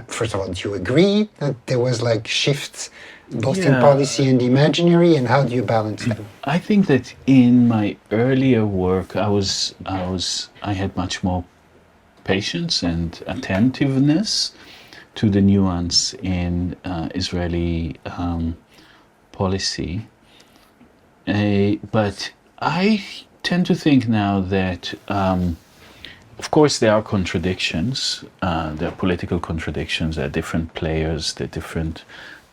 First of all, do you agree that there was like shifts both in policy and imaginary, and how do you balance them? I think that in my earlier work, I had much more patience and attentiveness to the nuance in Israeli policy. But I tend to think now that, of course, there are contradictions. There are political contradictions. There are different players. There are different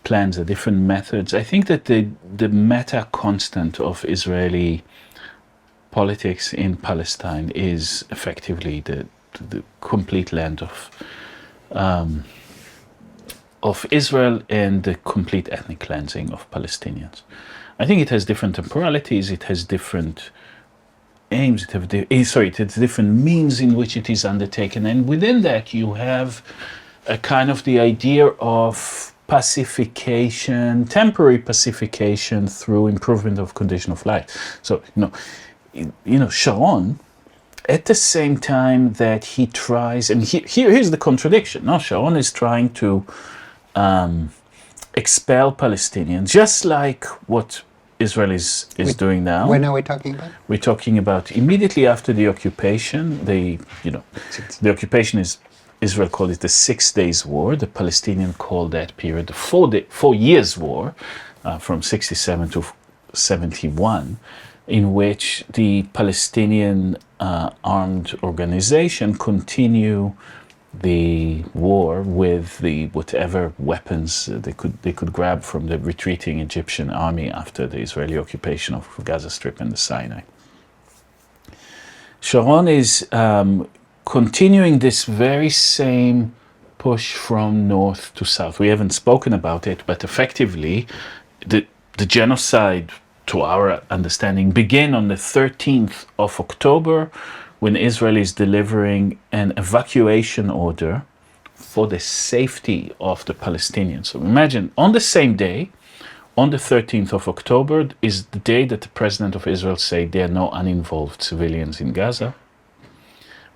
plans. There are different methods. I think that the meta constant of Israeli politics in Palestine is effectively the complete land of Israel and the complete ethnic cleansing of Palestinians. I think it has different temporalities, it has different aims, it has different means in which it is undertaken, and within that you have a kind of the idea of pacification, temporary pacification through improvement of condition of life. So, Sharon, at the same time that he tries, and here's the contradiction. No, Sharon is trying to expel Palestinians, just like what Israel is doing now. When are we talking about? We're talking about immediately after the occupation. The occupation is, Israel called it the 6 Days War. The Palestinians called that period the 4 Years War, from 67 to 71, in which the Palestinian armed organization continue the war with the whatever weapons they could grab from the retreating Egyptian army after the Israeli occupation of Gaza Strip and the Sinai. Sharon is continuing this very same push from north to south. We haven't spoken about it, but effectively the genocide, to our understanding, began on the 13th of October when Israel is delivering an evacuation order for the safety of the Palestinians. So imagine, on the same day, on the 13th of October, is the day that the President of Israel said there are no uninvolved civilians in Gaza,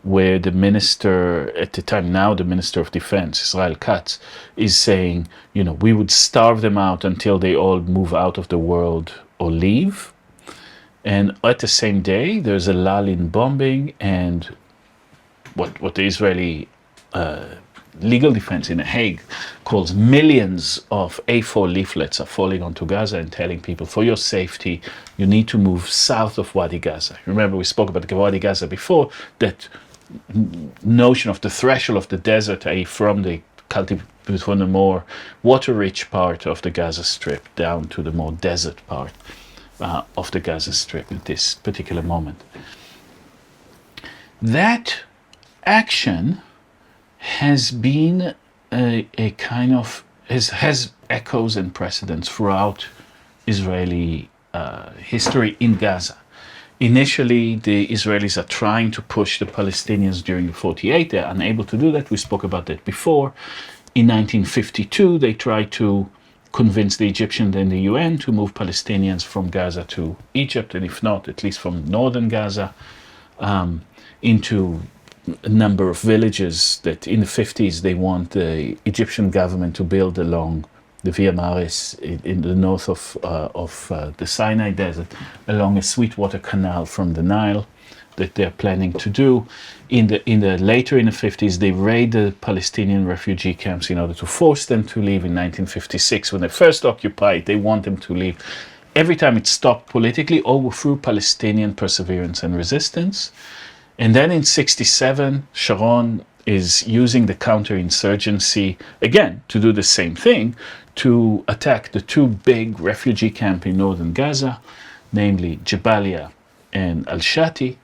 where the minister, at the time now the Minister of Defense, Israel Katz, is saying, we would starve them out until they all move out of the world or leave. And at the same day, there's a lull in bombing, and what the Israeli legal defense in The Hague calls millions of A4 leaflets are falling onto Gaza and telling people, for your safety, you need to move south of Wadi Gaza. Remember, we spoke about Wadi Gaza before, that notion of the threshold of the desert, i.e. from the more water-rich part of the Gaza Strip down to the more desert part of the Gaza Strip at this particular moment. That action has been a kind of, has echoes and precedents throughout Israeli history in Gaza. Initially, the Israelis are trying to push the Palestinians during the 48. They're unable to do that. We spoke about that before. In 1952, they tried to convince the Egyptians and the UN to move Palestinians from Gaza to Egypt, and if not, at least from northern Gaza, into a number of villages that in the 50s they want the Egyptian government to build along the Via Maris in the north of the Sinai Desert, along a sweetwater canal from the Nile that they're planning to do. Later in the 50s, they raid the Palestinian refugee camps in order to force them to leave. In 1956, when they first occupied, they want them to leave. Every time it stopped politically, all through Palestinian perseverance and resistance. And then in 67, Sharon is using the counterinsurgency again to do the same thing, to attack the two big refugee camps in northern Gaza, namely Jabalia and Al-Shati,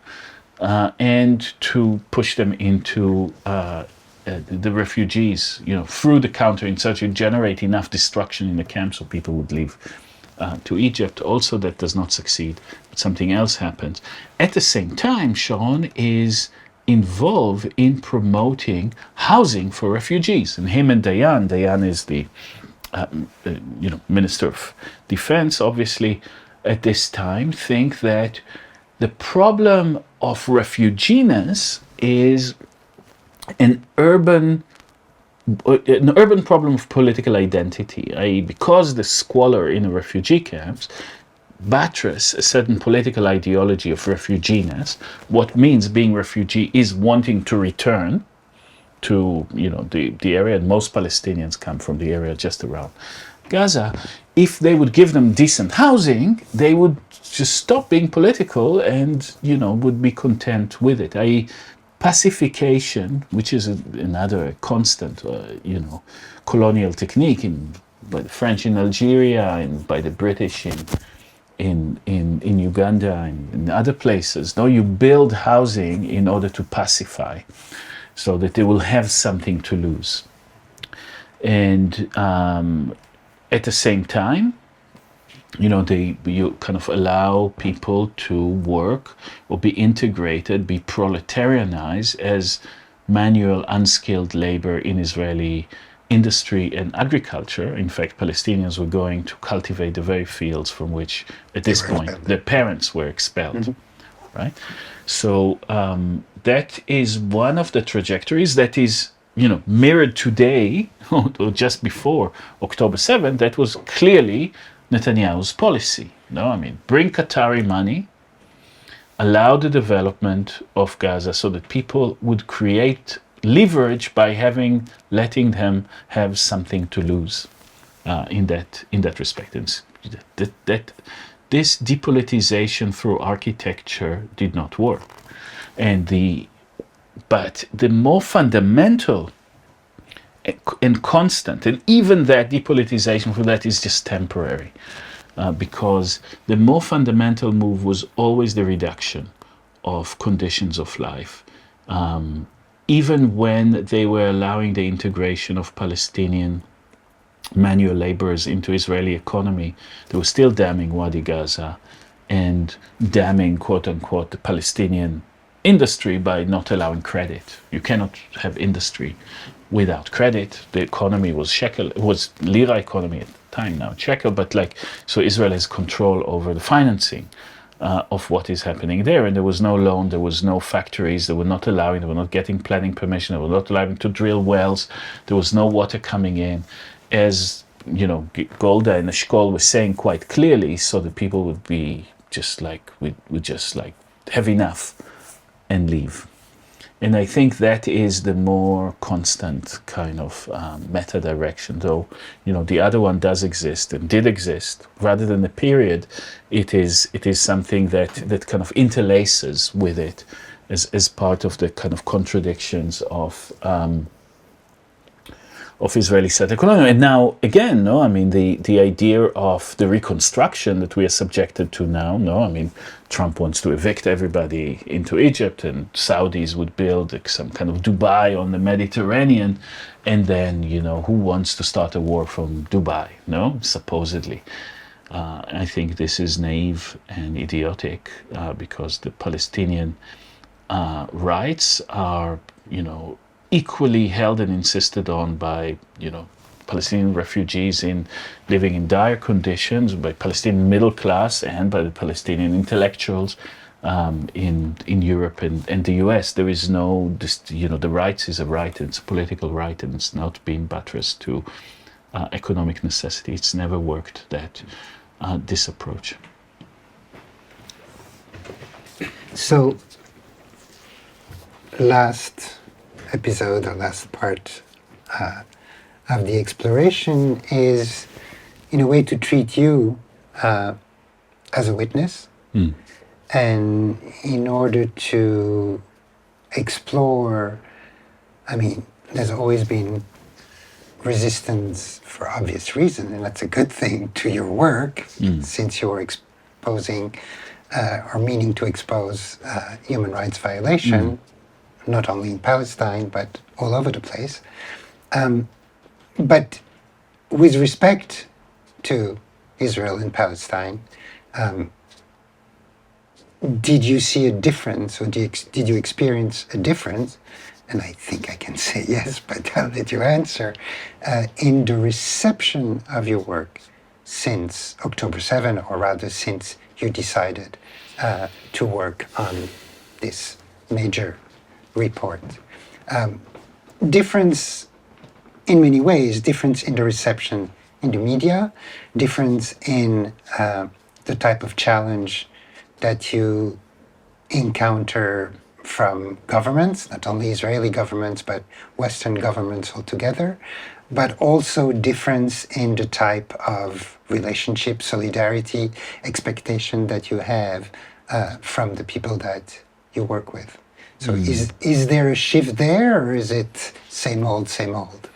and to push them into the refugees, through the counterinsurgency, generate enough destruction in the camp so people would leave to Egypt. Also, that does not succeed, but something else happens. At the same time, Sharon is involved in promoting housing for refugees, and him and Dayan is the Minister of Defense, obviously, at this time, think that The problem of refugees is an urban problem of political identity, i.e., because the squalor in refugee camps buttress a certain political ideology of refugees. What means being refugee is wanting to return to the area, and most Palestinians come from the area just around Gaza. If they would give them decent housing, they would just stop being political and would be content with it. I.e., pacification, which is another constant colonial technique by the French in Algeria and by the British in Uganda and in other places. No, you build housing in order to pacify, so that they will have something to lose. And at the same time, you kind of allow people to work or be integrated, be proletarianized as manual, unskilled labor in Israeli industry and agriculture. In fact, Palestinians were going to cultivate the very fields from which, at this point, their parents were expelled. Right? So that is one of the trajectories that is mirrored today, or just before October 7th. That was clearly Netanyahu's policy. Bring Qatari money, allow the development of Gaza so that people would create leverage by letting them have something to lose in that respect. And that this depolitization through architecture did not work. But the more fundamental and constant, and even that depolitization for that is just temporary, because the more fundamental move was always the reduction of conditions of life. Even when they were allowing the integration of Palestinian manual laborers into Israeli economy, they were still damning Wadi Gaza and damning, quote unquote, the Palestinian industry by not allowing credit. You cannot have industry without credit. The economy was shekel, it was lira economy at the time, now shekel, but so Israel has control over the financing of what is happening there. And there was no loan, there was no factories, they were not getting planning permission, they were not allowing to drill wells, there was no water coming in. As Golda and Eshkol were saying quite clearly, so the people would be would just have enough and leave. And I think that is the more constant kind of meta direction, though the other one does exist and did exist. Rather than a period, it is something that kind of interlaces with it as part of the kind of contradictions of Israeli settler colonialism. And now again, the idea of the reconstruction that we are subjected to now. Trump wants to evict everybody into Egypt, and Saudis would build some kind of Dubai on the Mediterranean, and then who wants to start a war from Dubai? Supposedly. I think this is naive and idiotic because the Palestinian rights are equally held and insisted on by Palestinian refugees living in dire conditions, by Palestinian middle class, and by the Palestinian intellectuals in Europe and the US. There is no, the rights is a right, and it's a political right, and it's not being buttressed to economic necessity. It's never worked, this approach. So, last episode or last part of the exploration is in a way to treat you as a witness, and in order to explore, there's always been resistance for obvious reason, and that's a good thing to your work, since you're exposing or meaning to expose human rights violation, not only in Palestine, but all over the place. But with respect to Israel and Palestine, did you see a difference, or did you experience a difference? And I think I can say yes, but I'll let you answer, in the reception of your work since October 7, or rather since you decided to work on this major report. Difference in many ways, difference in the reception in the media, difference in the type of challenge that you encounter from governments, not only Israeli governments, but Western governments altogether, but also difference in the type of relationship, solidarity, expectation that you have from the people that you work with. So is there a shift there, or is it same old, same old?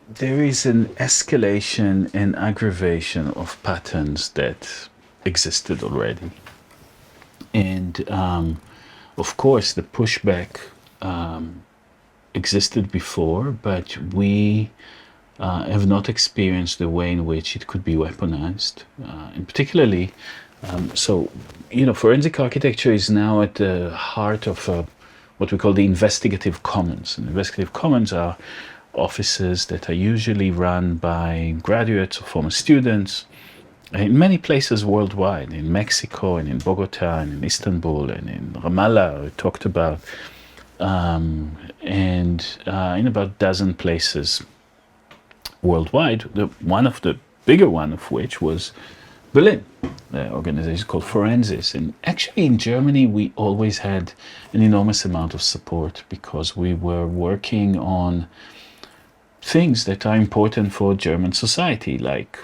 There is an escalation and aggravation of patterns that existed already. And of course, the pushback existed before, but we have not experienced the way in which it could be weaponized. And particularly, forensic architecture is now at the heart of what we call the investigative commons. And investigative commons are offices that are usually run by graduates or former students in many places worldwide, in Mexico and in Bogota and in Istanbul and in Ramallah, we talked about, and in about a dozen places worldwide. One of the bigger one of which was Berlin, the organization called Forensis. And actually in Germany, we always had an enormous amount of support because we were working on things that are important for German society, like,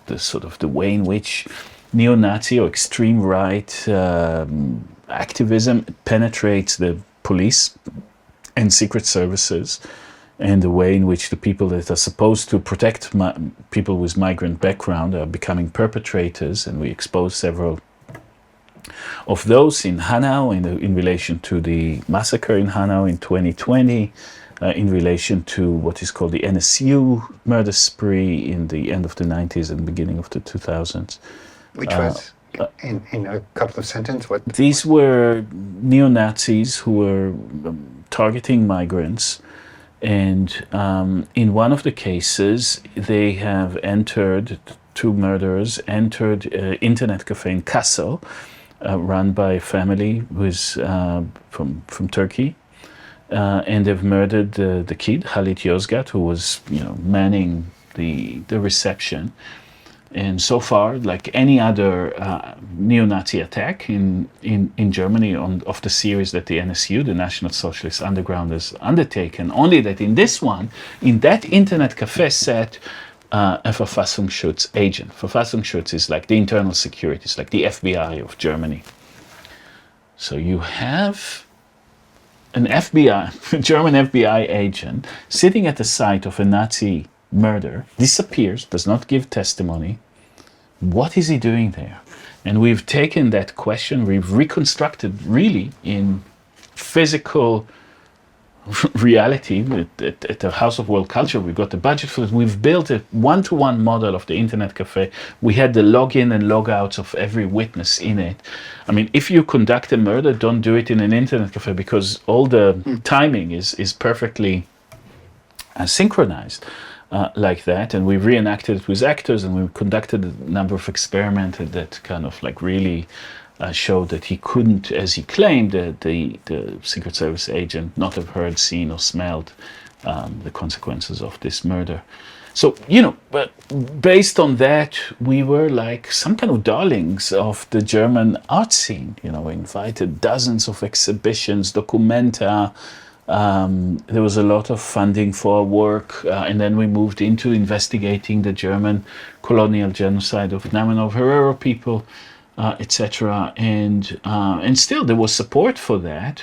the sort of the way in which neo-Nazi or extreme right activism penetrates the police and secret services, and the way in which the people that are supposed to protect people with migrant background are becoming perpetrators. And we exposed several of those in Hanau in relation to the massacre in Hanau in 2020, in relation to what is called the NSU murder spree in the end of the 90s and beginning of the 2000s. Which was, in a couple of sentences, what? These were neo-Nazis who were targeting migrants. And in one of the cases, they have entered, two murderers entered an internet cafe in Kassel, run by a family who is from Turkey. And they've murdered the kid, Halit Yozgat, who was, manning the reception. And so far, like any other neo-Nazi attack in Germany of the series that the NSU, the National Socialist Underground, has undertaken, only that in this one, in that internet cafe sat a Verfassungsschutz agent. Verfassungsschutz is like the internal security, it's like the FBI of Germany. So you have an German FBI agent sitting at the site of a Nazi murder, disappears, does not give testimony. What is he doing there? And we've taken that question, we've reconstructed really in physical reality at the House of World Culture. We've got the budget for it. We've built a one-to-one model of the internet cafe. We had the login and logouts of every witness in it. I mean, if you conduct a murder, don't do it in an internet cafe because all the timing is perfectly synchronized like that. And we reenacted it with actors, and we conducted a number of experiments that kind of like really showed that he couldn't, as he claimed, the Secret Service agent not have heard, seen, or smelled the consequences of this murder. So, but based on that, we were like some kind of darlings of the German art scene. We invited dozens of exhibitions, documenta. There was a lot of funding for our work, and then we moved into investigating the German colonial genocide of Namenov Herero people, etc. And still there was support for that.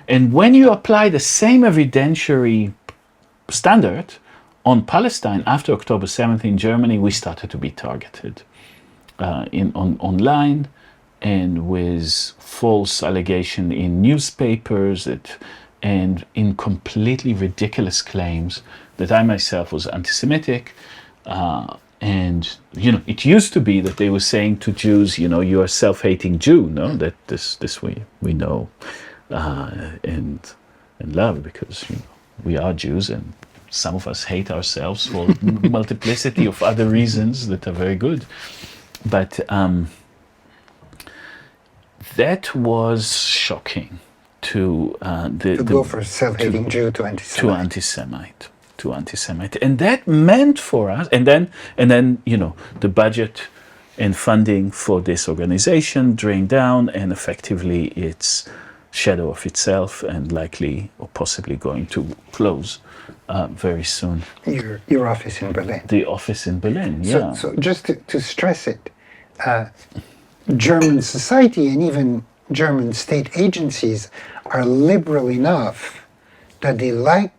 And when you apply the same evidentiary standard on Palestine after October 7th in Germany, we started to be targeted online and with false allegation in newspapers and in completely ridiculous claims that I myself was anti-Semitic. And, it used to be that they were saying to Jews, you are a self-hating Jew, no? That this we know and love because we are Jews, and some of us hate ourselves for multiplicity of other reasons that are very good. But that was shocking to go from self-hating Jew to anti-Semite. To anti-Semite, and that meant for us, and then the budget and funding for this organization drained down, and effectively its shadow of itself, and likely or possibly going to close very soon. Your office in Berlin. The office in Berlin, yeah. So just to stress it, German society and even German state agencies are liberal enough that they like,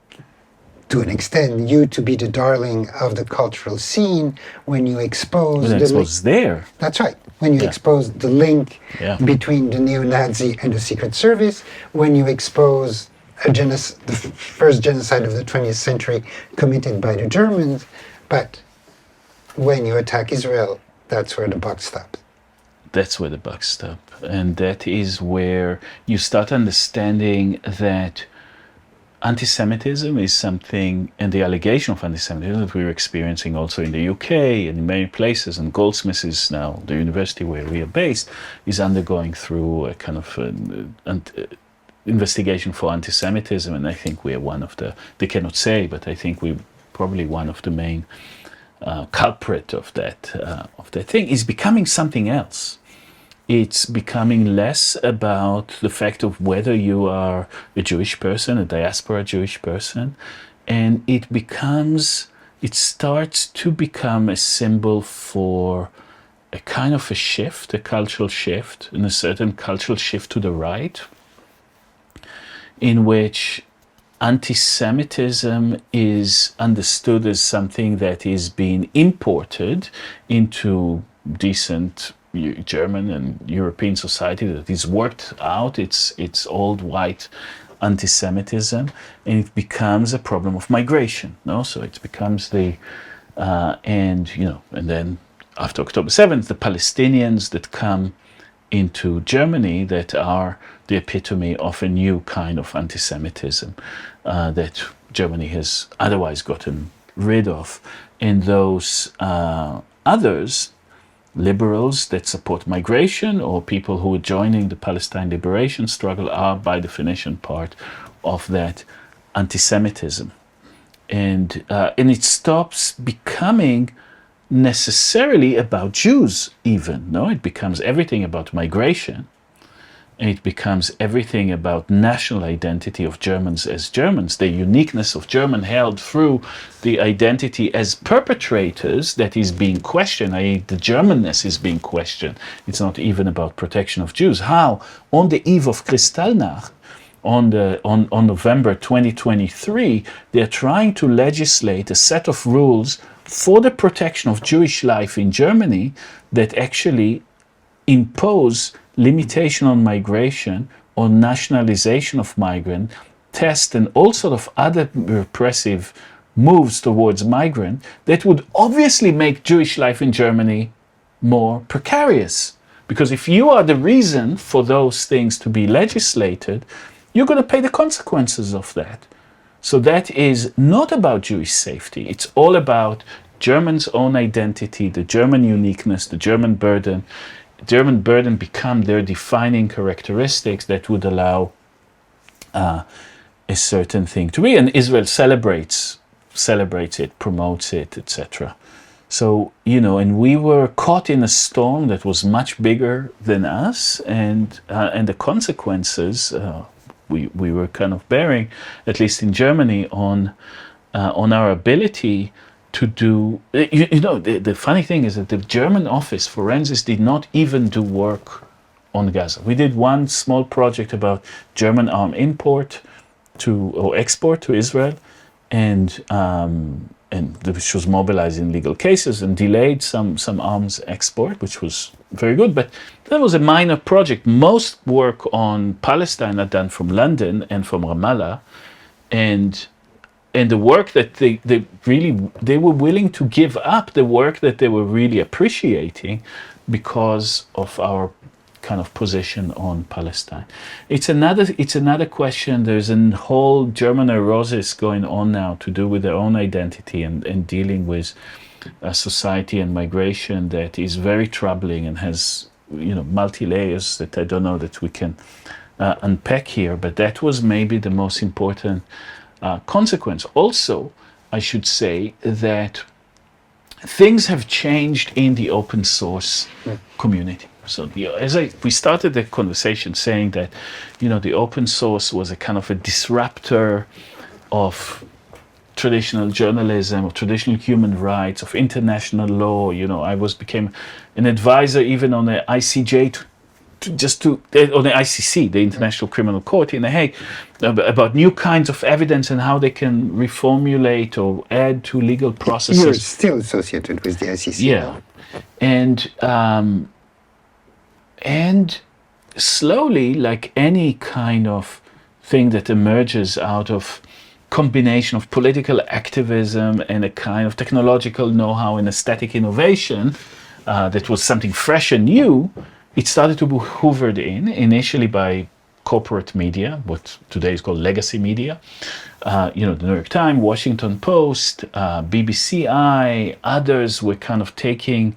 to an extent, you to be the darling of the cultural scene when you expose that's what's there. That's right. When you expose the link between the neo-Nazi and the Secret Service, when you expose the first genocide of the 20th century committed by the Germans, but when you attack Israel, that's where the buck stops. That's where the buck stops. And that is where you start understanding that anti-Semitism is something, and the allegation of anti-Semitism that we're experiencing also in the UK and in many places, and Goldsmiths is now the university where we are based, is undergoing through a kind of investigation for anti-Semitism, and I think we are one of they cannot say, but I think we're probably one of the main culprit of that thing, is becoming something else. It's becoming less about the fact of whether you are a Jewish person, a diaspora Jewish person, and it starts to become a symbol for a kind of a shift, a cultural shift, and a certain cultural shift to the right, in which anti-Semitism is understood as something that is being imported into decent German and European society, that is worked out its old white anti-Semitism, and it becomes a problem of migration. No, so it becomes and then after October 7th, the Palestinians that come into Germany that are the epitome of a new kind of anti-Semitism that Germany has otherwise gotten rid of, and those others, liberals that support migration or people who are joining the Palestine liberation struggle, are by definition part of that anti-Semitism. And it stops becoming necessarily about Jews even. No, it becomes everything about migration. And it becomes everything about national identity of Germans as Germans, the uniqueness of German held through the identity as perpetrators that is being questioned, i.e. the Germanness is being questioned. It's not even about protection of Jews. How, on the eve of Kristallnacht, on November 2023, they're trying to legislate a set of rules for the protection of Jewish life in Germany that actually impose limitation on migration, on nationalization of migrant, test and all sort of other repressive moves towards migrant that would obviously make Jewish life in Germany more precarious. Because if you are the reason for those things to be legislated, you're going to pay the consequences of that. So that is not about Jewish safety. It's all about Germans' own identity, the German uniqueness, the German burden. German burden become their defining characteristics that would allow a certain thing to be. And Israel celebrates it, promotes it, etc. So, and we were caught in a storm that was much bigger than us, and the consequences we were kind of bearing, at least in Germany, on our ability to do. The funny thing is that the German office, Forensis, did not even do work on Gaza. We did one small project about German arm import or export to Israel, and which was mobilized in legal cases and delayed some arms export, which was very good. But that was a minor project. Most work on Palestine are done from London and from Ramallah, and the work that they were willing to give up, the work that they were really appreciating because of our kind of position on Palestine. It's another question. There's a whole German neurosis going on now to do with their own identity and dealing with society and migration that is very troubling and has multi layers that I don't know that we can unpack here, but that was maybe the most important consequence. Also, I should say that things have changed in the open source community. So we started the conversation saying that, the open source was a kind of a disruptor of traditional journalism, of traditional human rights, of international law. I became an advisor even on the ICJ on the ICC, the International Criminal Court in The Hague, about new kinds of evidence and how they can reformulate or add to legal processes. You're still associated with the ICC. Yeah, and slowly, like any kind of thing that emerges out of combination of political activism and a kind of technological know-how and aesthetic innovation that was something fresh and new, it started to be hoovered in, initially by corporate media, what today is called legacy media. The New York Times, Washington Post, BBC, others were kind of taking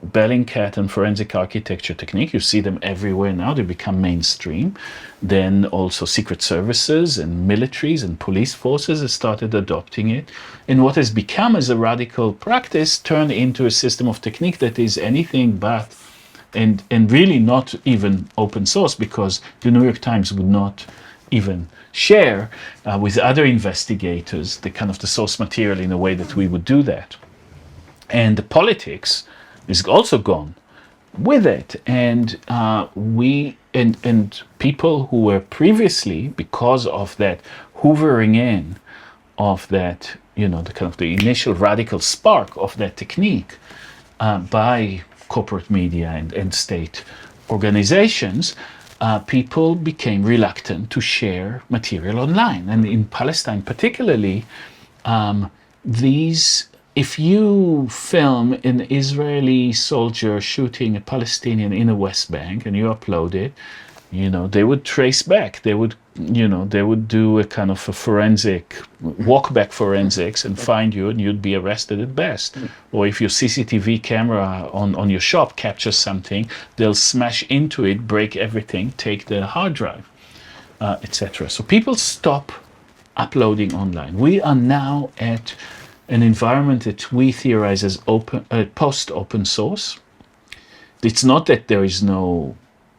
Bellingcat and forensic architecture technique. You see them everywhere now. They become mainstream. Then also secret services and militaries and police forces have started adopting it. And what has become as a radical practice turned into a system of technique that is anything but, and really not even open source, because the New York Times would not even share with other investigators the kind of the source material in a way that we would do that. And the politics is also gone with it, and people who were previously, because of that hoovering in of that, the kind of the initial radical spark of that technique by corporate media and state organizations, people became reluctant to share material online, and in Palestine particularly, if you film an Israeli soldier shooting a Palestinian in the West Bank and you upload it, they would trace back. They would do a kind of a forensic, walk-back forensics and find you, and you'd be arrested at best. Or if your CCTV camera on your shop captures something, they'll smash into it, break everything, take the hard drive, etc. So people stop uploading online. We are now at an environment that we theorize as post-open source. It's not that there is no,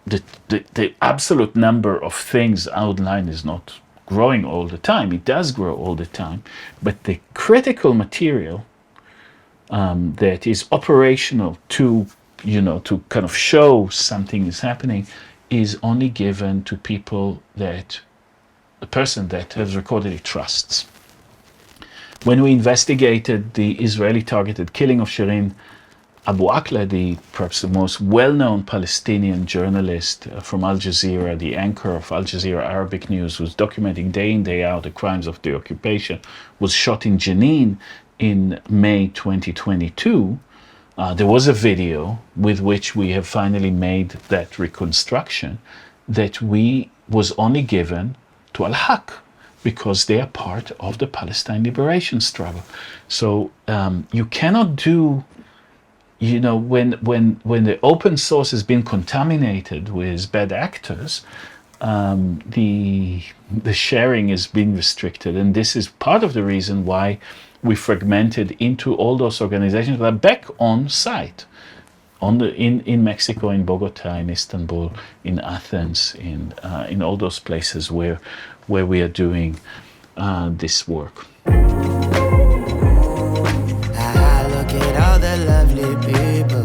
the absolute number of things online is not growing all the time. It does grow all the time, but the critical material that is operational to kind of show something is happening is only given to people that the person that has recorded it trusts. When we investigated the Israeli targeted killing of Shirin Abu Akleh, perhaps the most well-known Palestinian journalist from Al Jazeera, the anchor of Al Jazeera Arabic News, was documenting day in, day out the crimes of the occupation, was shot in Jenin in May 2022. There was a video with which we have finally made that reconstruction that was only given to Al-Haq, because they are part of the Palestine liberation struggle. So you cannot do, when the open source has been contaminated with bad actors, the sharing is being restricted, and this is part of the reason why we fragmented into all those organizations that are back on site, in Mexico, in Bogota, in Istanbul, in Athens, in all those places where we are doing this work. Look at all the lovely people